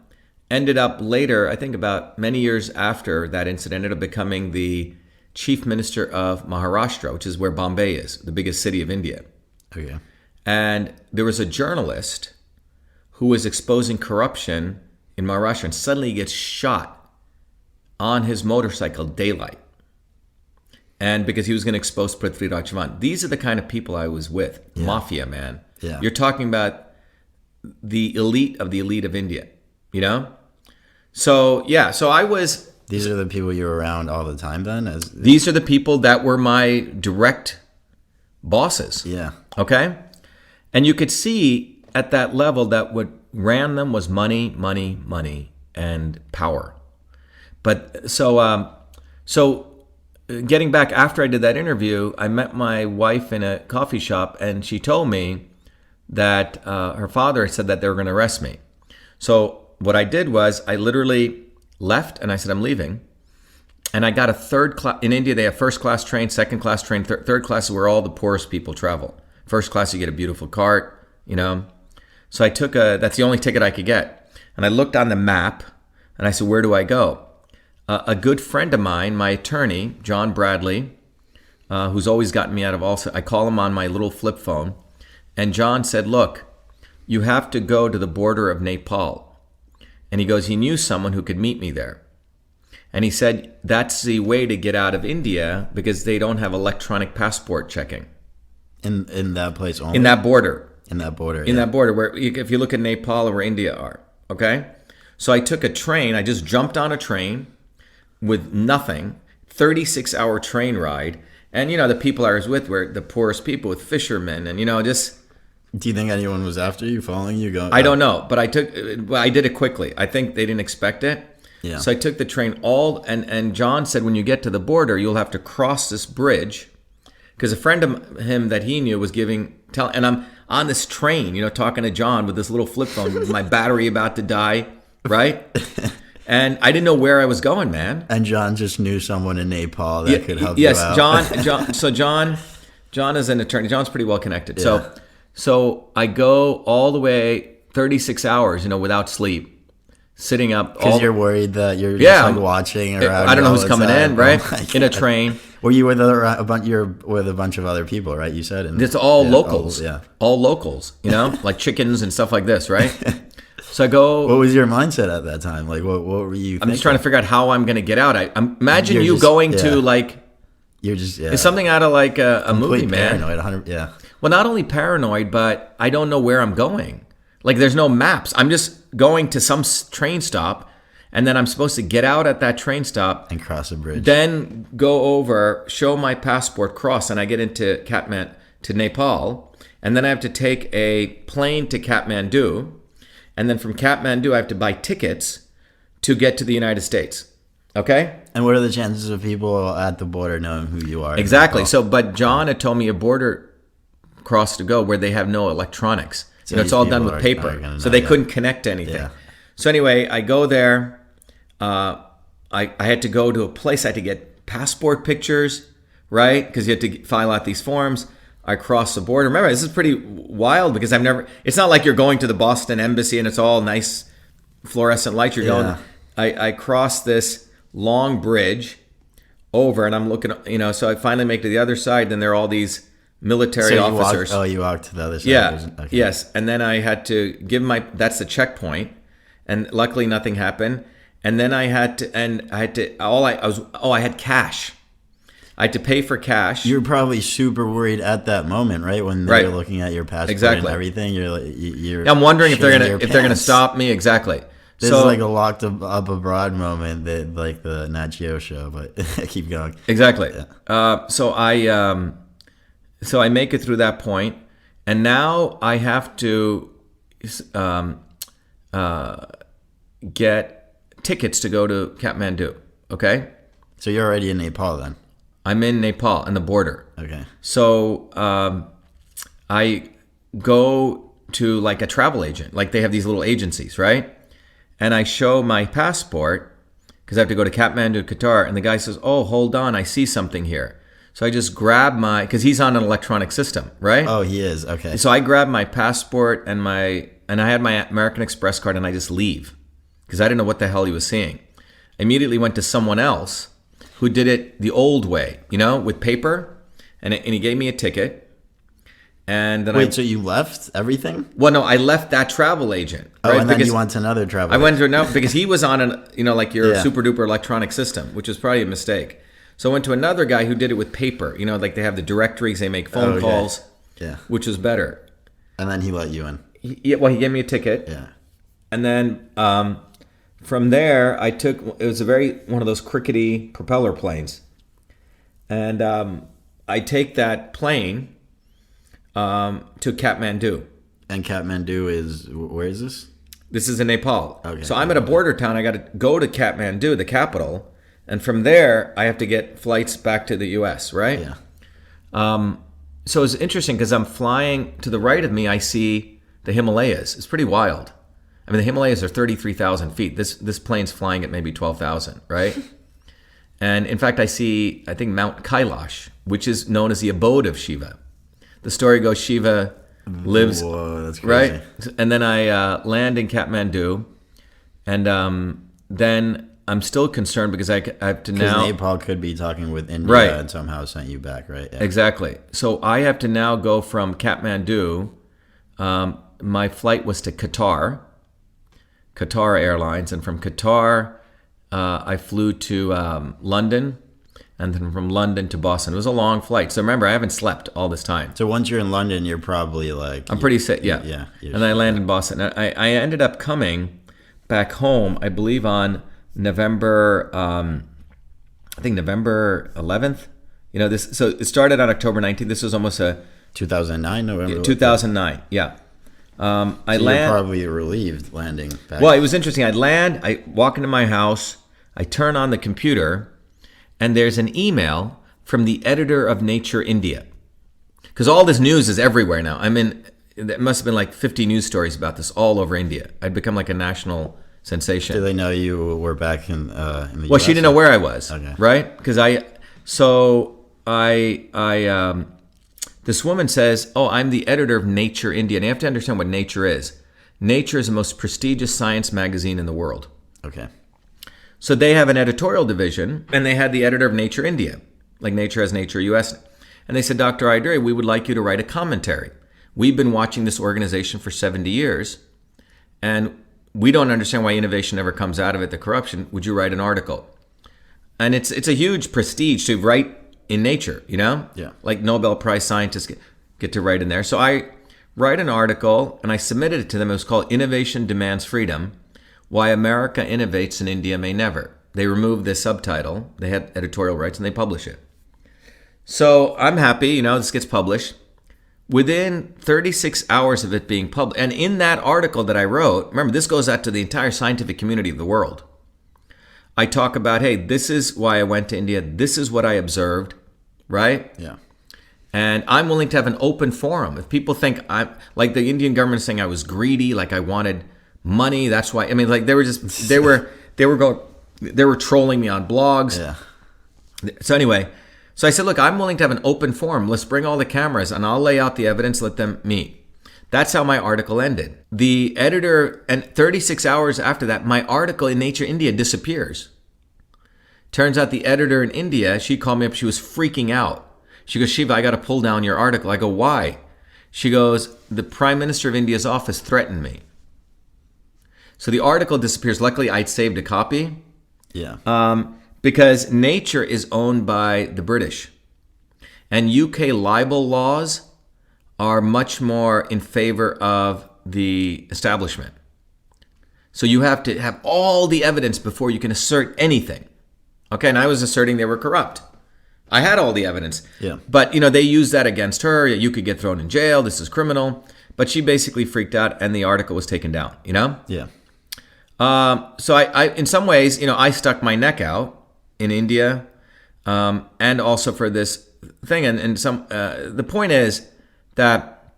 ended up later, I think about many years after that incident, ended up becoming the chief minister of Maharashtra, which is where Bombay is, the biggest city of India. Okay. And there was a journalist who was exposing corruption in Maharashtra, and suddenly he gets shot on his motorcycle, daylight. And because he was going to expose Prithviraj Chavan. These are the kind of people I was with. Yeah. Mafia, man. Yeah. You're talking about the elite of India, you know? So, yeah, so I was... These are the people you were around all the time then? These are the people that were my direct bosses. Yeah. Okay? And you could see at that level that what ran them was money, money, money, and power. But so getting back after I did that interview, I met my wife in a coffee shop, and she told me that her father said that they were going to arrest me. So what I did was I literally left, and I said, I'm leaving. And I got a third class. In India, they have first class train, second class train, third class is where all the poorest people travel. First class, you get a beautiful cart, you know. So I took that's the only ticket I could get. And I looked on the map, and I said, where do I go? A good friend of mine, my attorney, John Bradley, who's always gotten me out of I call him on my little flip phone. And John said, look, you have to go to the border of Nepal. And he goes, he knew someone who could meet me there. And he said, that's the way to get out of India because they don't have electronic passport checking. In that place only? In that border. In that border, In that border, where if you look at Nepal or where India are, okay? So I took a train. I just jumped on a train with nothing, 36-hour train ride. And, you know, the people I was with were the poorest people with fishermen and, you know, just... Do you think anyone was after you, following you? I don't know, but I did it quickly. I think they didn't expect it. Yeah. So I took the train and John said, when you get to the border, you'll have to cross this bridge. Because a friend of him that he knew was and I'm on this train, you know, talking to John with this little flip phone with my battery about to die, right? And I didn't know where I was going, man. And John just knew someone in Nepal that could help you out. Yes, So John is an attorney. John's pretty well connected. Yeah. So I go all the way 36 hours, you know, without sleep, sitting up. Because you're worried that you're just like watching around. I don't know who's coming in, right? In a train. Well, you were with a bunch of other people, right? You said. It's all locals. All locals, you know, like chickens and stuff like this, right? So I go. What was your mindset at that time? Like, what were you thinking? I'm just trying to figure out how I'm going to get out. Imagine you going to like. You're just. It's something out of like a movie, man. Paranoid, 100. Yeah. Well, not only paranoid, but I don't know where I'm going. Like, there's no maps. I'm just going to some train stop, and then I'm supposed to get out at that train stop. And cross a bridge. Then go over, show my passport, cross, and I get into Kathmandu, to Nepal. And then I have to take a plane to Kathmandu. And then from Kathmandu, I have to buy tickets to get to the United States. Okay? And what are the chances of people at the border knowing who you are? Exactly. So, but John had told me a border cross to go where they have no electronics. So it's all done with paper. So they couldn't connect to anything. Yeah. So anyway, I go there. I had to go to a place. I had to get passport pictures, right? Because you had to file out these forms. I crossed the border. Remember, this is pretty wild because it's not like you're going to the Boston embassy and it's all nice fluorescent lights. You're going, I crossed this long bridge over and I'm looking, so I finally make to the other side. Then there are all these military officers. You walked to the other side. Yeah. Okay. Yes. And then I had to give that's the checkpoint. And luckily nothing happened. And then I had cash. I had to pay for cash. You're probably super worried at that moment, right? When they're looking at your passport and everything. I'm wondering if they're gonna stop me. Exactly. This is like a locked up abroad moment, that like the Nat Geo show. But keep going. Exactly. Yeah. So I make it through that point, and now I have to get tickets to go to Kathmandu. Okay. So you're already in Nepal then. I'm in Nepal on the border. Okay. So I go to like a travel agent. Like they have these little agencies, right? And I show my passport because I have to go to Kathmandu, Qatar. And the guy says, "Oh, hold on, I see something here." So I just grab because he's on an electronic system, right? Oh, he is. Okay. So I grab my passport and I had my American Express card and I just leave because I didn't know what the hell he was seeing. I immediately went to someone else who did it the old way, with paper, and he gave me a ticket. And then so you left everything? Well, no, I left that travel agent. Oh, right? And then you went to another travel agent. I went to another because he was on like your super duper electronic system, which was probably a mistake. So I went to another guy who did it with paper. Like they have the directories, they make phone calls, which was better. And then he let you in. He gave me a ticket. Yeah. And then from there, it was one of those crickety propeller planes. And I take that plane to Kathmandu. And Kathmandu where is this? This is in Nepal. Okay. So I'm at a border town. I got to go to Kathmandu, the capital. And from there, I have to get flights back to the U.S., right? Yeah. So it's interesting because I'm flying to the right of me. I see the Himalayas. It's pretty wild. I mean, the Himalayas are 33,000 feet. This plane's flying at maybe 12,000, right? And in fact, I think Mount Kailash, which is known as the Abode of Shiva. The story goes Shiva lives, whoa, that's crazy. Right? And then I land in Kathmandu, and then I'm still concerned because I have to now... Because Nepal could be talking with India right. and somehow sent you back, right? Yeah. Exactly. So I have to now go from Kathmandu. My flight was to Qatar Airlines, and from Qatar, I flew to London, and then from London to Boston. It was a long flight. So remember, I haven't slept all this time. So once you're in London, you're probably like... I'm pretty sick, yeah. Yeah. And I landed in Boston. I ended up coming back home, I believe, on November 11th. So it started on October 19th. This was almost 2009, November? 2009, yeah. You're probably relieved landing back. Well, it was interesting. I walk into my house, I turn on the computer, and there's an email from the editor of Nature India. Because all this news is everywhere now. There must have been like 50 news stories about this all over India. I'd become like a national sensation. Did they know you were back in the US? Well, she didn't know where I was, okay. Right? Because this woman says, "Oh, I'm the editor of Nature India." And you have to understand what Nature is. Nature is the most prestigious science magazine in the world. Okay. So they have an editorial division, and they had the editor of Nature India, like Nature has Nature US. And they said, "Dr. Ayyadurai, we would like you to write a commentary. We've been watching this organization for 70 years, and we don't understand why innovation never comes out of it, the corruption. Would you write an article?" And it's a huge prestige to write in Nature, Yeah. Like Nobel Prize scientists get to write in there. So I write an article, and I submitted it to them. It was called "Innovation Demands Freedom: Why America Innovates and India May Never." They removed the subtitle. They had editorial rights, and they publish it. So I'm happy, this gets published. Within 36 hours of it being published, and in that article that I wrote, remember, this goes out to the entire scientific community of the world. I talk about, hey, this is why I went to India. This is what I observed, right? Yeah. And I'm willing to have an open forum. If people think I'm, like the Indian government is saying I was greedy, like I wanted money. That's why. I mean, like they were trolling me on blogs. Yeah. So anyway, so I said, look, I'm willing to have an open forum. Let's bring all the cameras and I'll lay out the evidence, let them meet. That's how my article ended. The editor, and 36 hours after that, my article in Nature India disappears. Turns out the editor in India, she called me up, she was freaking out. She goes, Shiva, I got to pull down your article. I go, why? She goes, the Prime Minister of India's office threatened me. So the article disappears. Luckily, I'd saved a copy. Yeah. Because Nature is owned by the British. And UK libel laws are much more in favor of the establishment. So you have to have all the evidence before you can assert anything. Okay, and I was asserting they were corrupt. I had all the evidence. Yeah. But, they used that against her. You could get thrown in jail. This is criminal. But she basically freaked out and the article was taken down, Yeah. So I in some ways, I stuck my neck out in India and also for this thing. And some the point is that,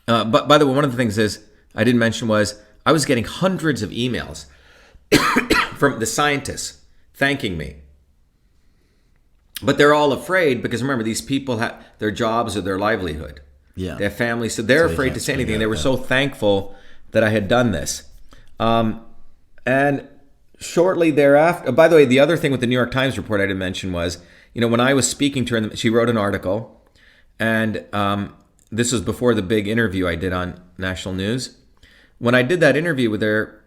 but by the way, one of the things is I didn't mention was I was getting hundreds of emails from the scientists thanking me. But they're all afraid because remember, these people have their jobs or their livelihood. Yeah. They have families, so they're afraid to say anything. And they were so thankful that I had done this. And shortly thereafter, by the way, the other thing with the New York Times report I didn't mention was, when I was speaking to her, she wrote an article, and this was before the big interview I did on national news. When I did that interview with her,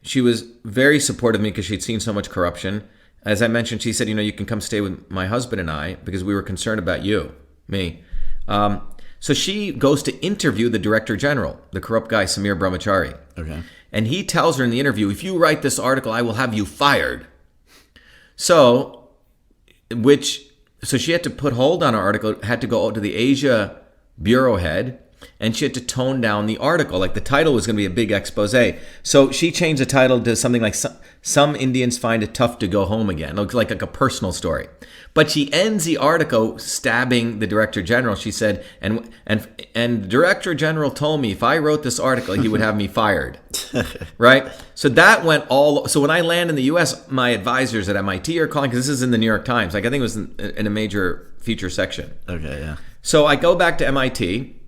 she was very supportive of me because she'd seen so much corruption. As I mentioned, she said, you can come stay with my husband and I because we were concerned about me. So she goes to interview the director general, the corrupt guy, Samir Brahmachari. Okay. And he tells her in the interview, if you write this article, I will have you fired. So she had to put hold on her article, had to go to the Asia bureau head, and she had to tone down the article. Like the title was going to be a big expose. So she changed the title to something like Some Indians Find It Tough to Go Home Again. It looks like a personal story. But she ends the article stabbing the director general. She said, and the director general told me if I wrote this article, he would have me fired. Right? So that went all. So when I land in the U.S., my advisors at MIT are calling, because this is in the New York Times. Like I think it was in a major feature section. Okay, yeah. So I go back to MIT.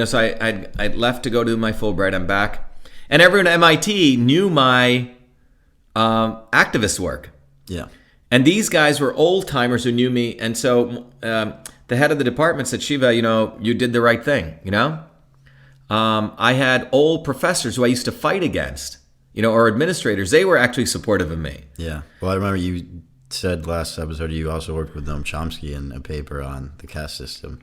So I'd left to go do my Fulbright. I'm back. And everyone at MIT knew my activist work. Yeah. And these guys were old timers who knew me. And so the head of the department said, Shiva, you did the right thing. I had old professors who I used to fight against, or administrators. They were actually supportive of me. Yeah. Well, I remember you said last episode you also worked with Noam Chomsky in a paper on the caste system.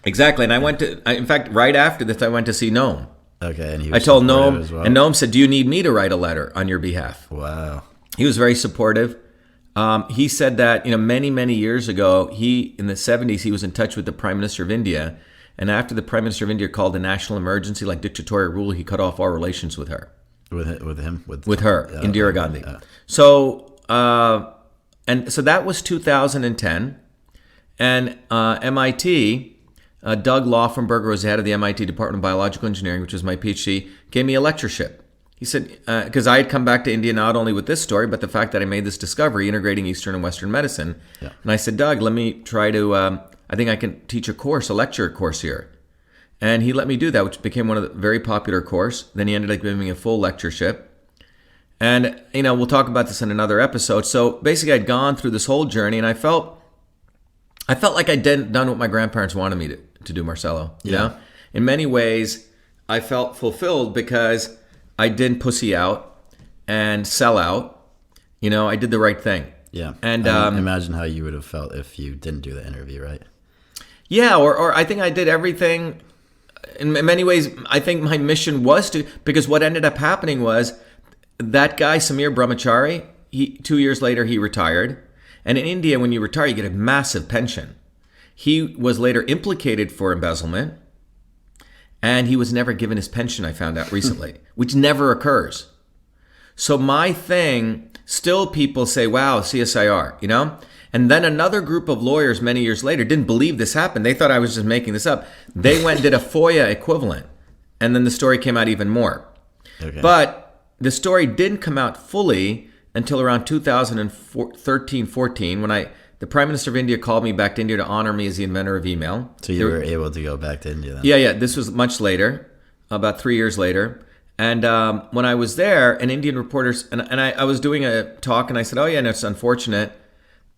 Exactly. And in fact, right after this, I went to see Noam. Okay. And I told Noam, as well? and Noam said, do you need me to write a letter on your behalf? Wow. He was very supportive. He said that, many, many years ago, in the 70s, he was in touch with the Prime Minister of India. And after the Prime Minister of India called a national emergency, like dictatorial rule, he cut off all relations with her. With him? With her, Indira Gandhi. So, and so that was 2010. And MIT, Doug Laufenberger was the head of the MIT Department of Biological Engineering, which was my PhD, gave me a lectureship. He said, because I had come back to India not only with this story, but the fact that I made this discovery, integrating Eastern and Western medicine. Yeah. And I said, Doug, let me try to, I think I can teach a lecture course here. And he let me do that, which became one of the very popular course. Then he ended up giving me a full lectureship. And, we'll talk about this in another episode. So basically I'd gone through this whole journey and I felt like I'd done what my grandparents wanted me to do, Marcelo. Yeah. In many ways, I felt fulfilled because I didn't pussy out and sell out. I did the right thing. Yeah. And imagine how you would have felt if you didn't do the interview, right? Yeah, or I think I did everything. In many ways, I think my mission was because what ended up happening was that guy, Samir Brahmachari, 2 years later, he retired. And in India, when you retire, you get a massive pension. He was later implicated for embezzlement. And he was never given his pension, I found out recently, which never occurs. So my thing, still people say, wow, CSIR, And then another group of lawyers many years later didn't believe this happened. They thought I was just making this up. They went and did a FOIA equivalent. And then the story came out even more. Okay. But the story didn't come out fully until around 2013-14 when the Prime Minister of India called me back to India to honor me as the inventor of email. So you were able to go back to India then? Yeah. This was much later, about 3 years later. And when I was there, an Indian reporter, and I was doing a talk, and I said, oh, yeah, and it's unfortunate.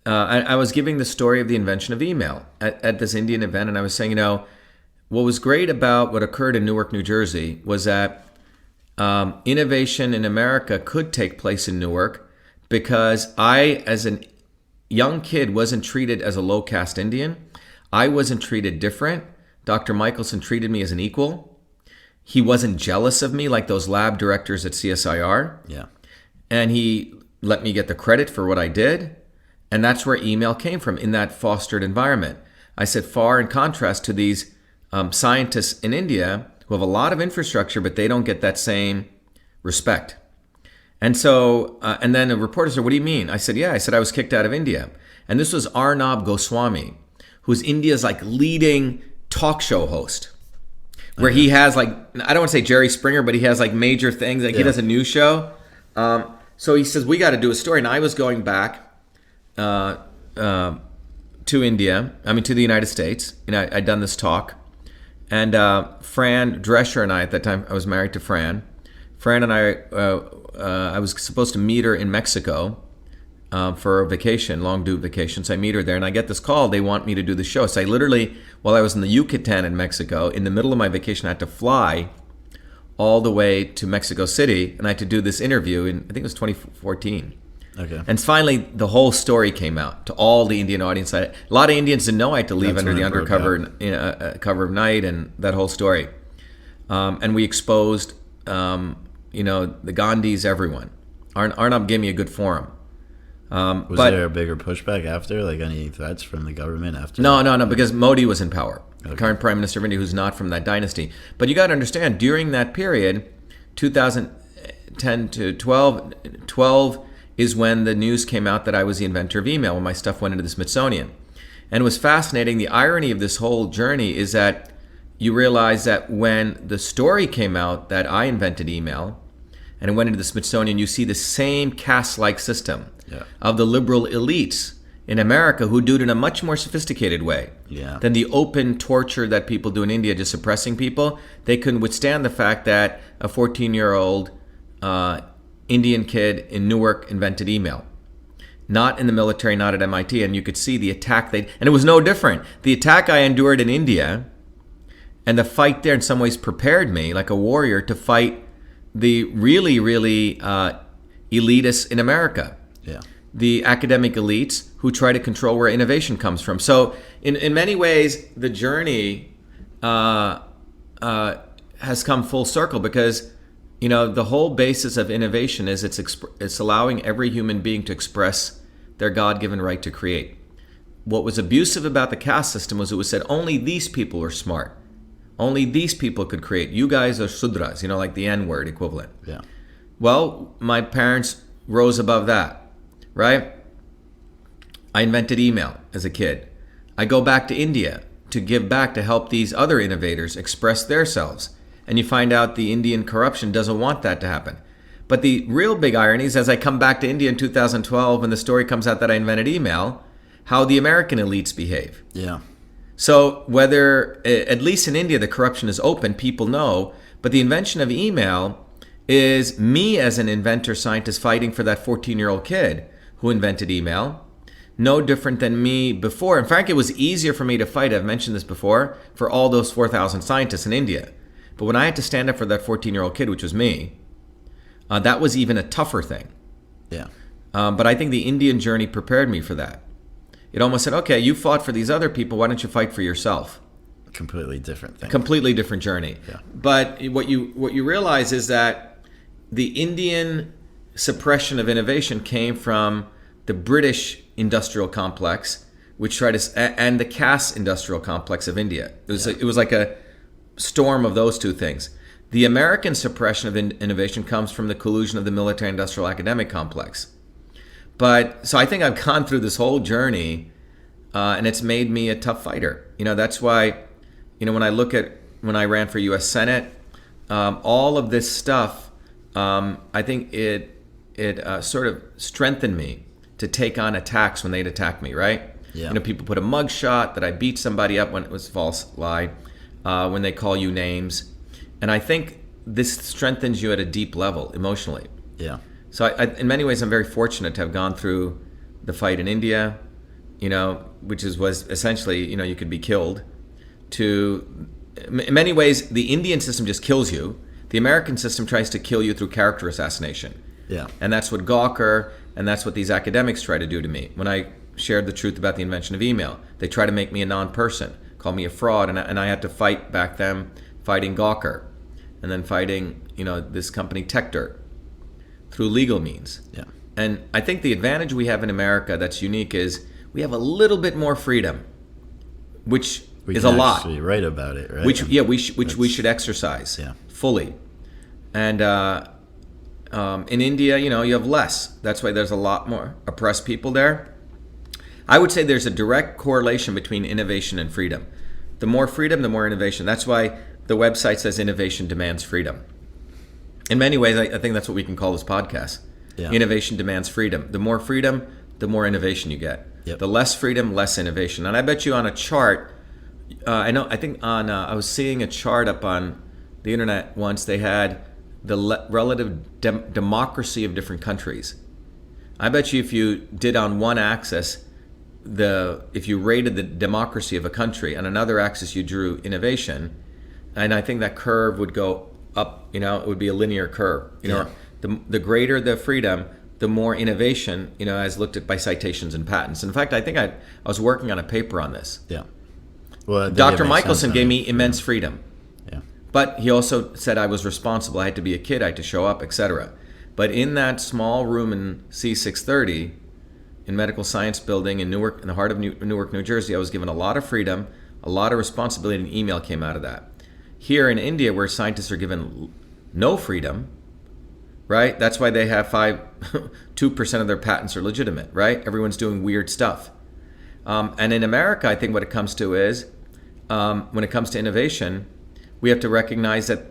I was giving the story of the invention of email at this Indian event, and I was saying, what was great about what occurred in Newark, New Jersey was that innovation in America could take place in Newark because I, as a young kid, wasn't treated as a low-caste Indian. I wasn't treated different. Dr. Michelson treated me as an equal. He wasn't jealous of me like those lab directors at CSIR. Yeah. And he let me get the credit for what I did. And that's where email came from, in that fostered environment. I said, far in contrast to these scientists in India who have a lot of infrastructure, but they don't get that same respect. And so, and then the reporter said, what do you mean? I said, I was kicked out of India. And this was Arnab Goswami, who's India's leading talk show host. Where he has I don't want to say Jerry Springer, but he has major things. He does a news show. So he says, we got to do a story. And I was going back to India, to the United States. I'd done this talk. And Fran Drescher and I, at that time, I was married to Fran. Fran and I was supposed to meet her in Mexico for a vacation, long due vacation. So I meet her there, and I get this call. They want me to do the show. So I literally, while I was in the Yucatan in Mexico, in the middle of my vacation, I had to fly all the way to Mexico City, and I had to do this interview in, I think it was 2014. Okay. And finally, the whole story came out to all the Indian audience. A lot of Indians didn't know I had to leave under the undercover cover of night, and that whole story. And we exposed, the Gandhis, everyone. Arnab gave me a good forum. Was there a bigger pushback after, any threats from the government after? No, because Modi was in power, okay. The current Prime Minister of India, who's not from that dynasty. But you got to understand, during that period, 2010 to 12 is when the news came out that I was the inventor of email, when my stuff went into the Smithsonian. And it was fascinating. The irony of this whole journey is that you realize that when the story came out that I invented email, and it went into the Smithsonian, you see the same caste-like system of the liberal elites in America who do it in a much more sophisticated way than the open torture that people do in India, just suppressing people. They couldn't withstand the fact that a 14-year-old Indian kid in Newark invented email. Not in the military, not at MIT, and you could see the attack and it was no different. The attack I endured in India and the fight there in some ways prepared me like a warrior to fight the really, really elitists in America. Yeah. The academic elites who try to control where innovation comes from. So in many ways, the journey has come full circle because, the whole basis of innovation is it's allowing every human being to express their God-given right to create. What was abusive about the caste system was it was said only these people were smart. Only these people could create. You guys are Sudras, like the N-word equivalent. Yeah. Well, my parents rose above that, right? I invented email as a kid. I go back to India to give back to help these other innovators express themselves. And you find out the Indian corruption doesn't want that to happen. But the real big irony is as I come back to India in 2012 and the story comes out that I invented email, how the American elites behave. Yeah. So whether, at least in India, the corruption is open, people know, but the invention of email is me as an inventor scientist fighting for that 14-year-old kid who invented email, no different than me before. In fact, it was easier for me to fight, I've mentioned this before, for all those 4,000 scientists in India. But when I had to stand up for that 14-year-old kid, which was me, that was even a tougher thing. Yeah. But I think the Indian journey prepared me for that. It almost said, okay, you fought for these other people, why don't you fight for yourself? Completely different thing. Completely different journey. Yeah. But what you realize is that the Indian suppression of innovation came from the British industrial complex, which tried to, and the caste industrial complex of India. It was like a storm of those two things. The American suppression of innovation comes from the collusion of the military industrial academic complex. But so I think I've gone through this whole journey, and it's made me a tough fighter. That's why, when I look at when I ran for U.S. Senate, all of this stuff I think it sort of strengthened me to take on attacks when they'd attack me, right? Yeah. You know, people put a mug shot that I beat somebody up when it was a false lie, when they call you names. And I think this strengthens you at a deep level emotionally. Yeah. So in many ways, I'm very fortunate to have gone through the fight in India, you know, which was essentially, you know, you could be killed, to, in many ways, the Indian system just kills you. The American system tries to kill you through character assassination. Yeah. And that's what Gawker and that's what these academics try to do to me. When I shared the truth about the invention of email, they try to make me a non-person, call me a fraud, and I had to fight back them, fighting Gawker, and then fighting, you know, this company Techdirt through legal means. Yeah. And I think the advantage we have in America that's unique is we have a little bit more freedom, which is a lot. We write about it, right? Which we should exercise fully. And in India, you know, you have less. That's why there's a lot more oppressed people there. I would say there's a direct correlation between innovation and freedom. The more freedom, the more innovation. That's why the website says innovation demands freedom. In many ways, I think that's what we can call this podcast. Yeah. Innovation demands freedom. The more freedom, the more innovation you get. Yep. The less freedom, less innovation. And I bet you on a chart, I was seeing a chart up on the internet once. They had the relative democracy of different countries. I bet you if you did on one axis, if you rated the democracy of a country, on another axis you drew innovation, and I think that curve would go up, you know, it would be a linear curve. You know, the greater the freedom, the more innovation, you know, as looked at by citations and patents. In fact, I think I was working on a paper on this. Yeah. Well, Dr. Michelson gave me immense freedom. Yeah. But he also said I was responsible. I had to be a kid. I had to show up, etc. But in that small room in C630, in Medical Science Building in Newark, in the heart of Newark, New Jersey, I was given a lot of freedom, a lot of responsibility, and email came out of that. Here in India, where scientists are given no freedom, right? That's why they have 2% of their patents are legitimate, right? Everyone's doing weird stuff. And in America, I think what it comes to is, when it comes to innovation, we have to recognize that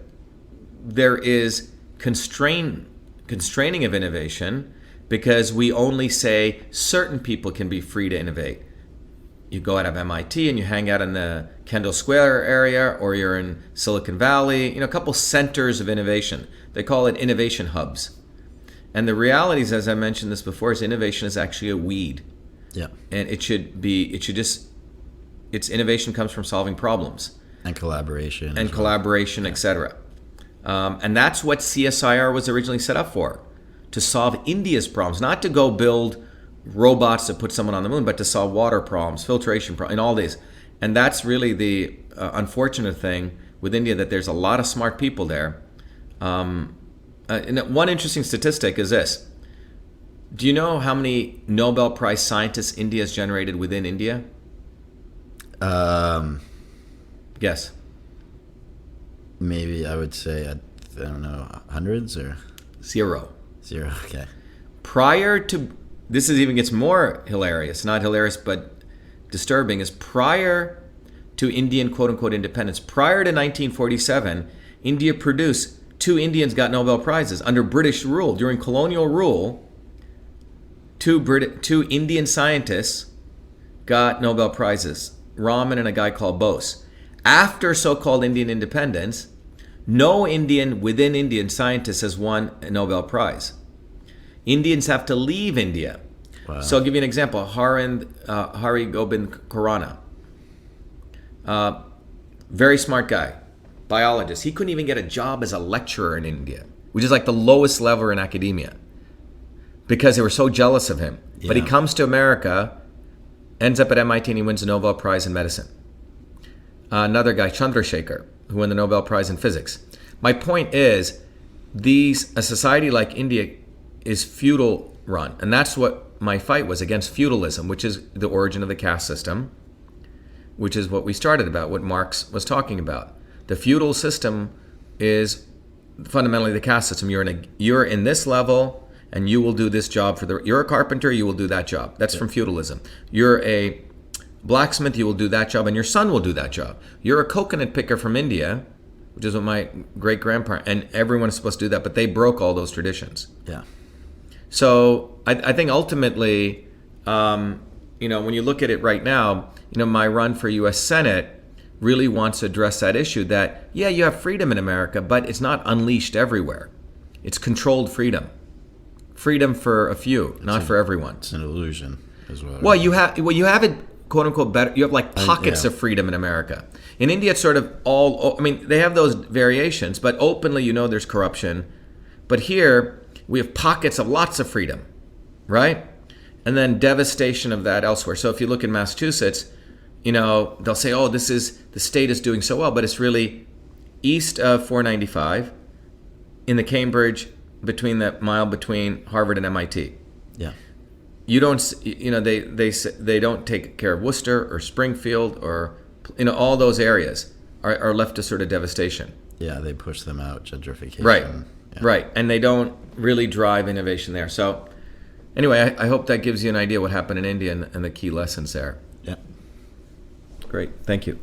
there is constraining of innovation because we only say certain people can be free to innovate. You go out of MIT and you hang out in the Kendall Square area, or you're in Silicon Valley, you know, a couple centers of innovation. They call it innovation hubs. And the reality is, as I mentioned this before, is innovation is actually a weed. Yeah. And its innovation comes from solving problems. And collaboration. Etc. And that's what CSIR was originally set up for, to solve India's problems, not to go build robots to put someone on the moon, but to solve water problems, filtration problems, and all these. And that's really the unfortunate thing with India, that there's a lot of smart people there. And one interesting statistic is this. Do you know how many Nobel Prize scientists India has generated within India? Guess. Maybe I would say, I don't know, hundreds or? Zero. Okay. Prior to, this is even gets more hilarious, not hilarious, but disturbing, is prior to Indian quote-unquote independence, prior to 1947, India produced, 2 Indians got Nobel Prizes under British rule. During colonial rule, 2 Indian scientists got Nobel Prizes, Raman and a guy called Bose. After so-called Indian independence, no Indian within Indian scientist has won a Nobel Prize. Indians have to leave India. Wow. So I'll give you an example. Hari Gobind Khurana, very smart guy, biologist. He couldn't even get a job as a lecturer in India, which is like the lowest level in academia, because they were so jealous of him. Yeah. But he comes to America, ends up at MIT, and he wins a Nobel Prize in medicine. Another guy, Chandrasekhar, who won the Nobel Prize in physics. My point is, a society like India is feudal run, and that's what my fight was, against feudalism, which is the origin of the caste system, which is what we started about, what Marx was talking about. The feudal system is fundamentally the caste system. You're in this level, and you will do this job you're a carpenter, you will do that job. That's from feudalism. You're a blacksmith, you will do that job, and your son will do that job. You're a coconut picker from India, which is what my great-grandparents, and everyone is supposed to do that, but they broke all those traditions. Yeah. So I think ultimately, when you look at it right now, my run for U.S. Senate really wants to address that issue that, yeah, you have freedom in America, but it's not unleashed everywhere. It's controlled freedom. Freedom for a few, not for everyone. It's an illusion as well. Well, you have it, quote unquote, better. You have like pockets of freedom in America. In India, it's sort of they have those variations, but openly, there's corruption. But here, we have pockets of lots of freedom, right? And then devastation of that elsewhere. So if you look in Massachusetts, they'll say, oh, the state is doing so well, but it's really east of 495 in the Cambridge, between that mile between Harvard and MIT. Yeah. You don't, they don't take care of Worcester or Springfield or, all those areas are left to sort of devastation. Yeah, they push them out, gentrification. Right, yeah. right. And they don't really drive innovation there. So anyway, I hope that gives you an idea what happened in India and the key lessons there. Yeah. Great. Thank you.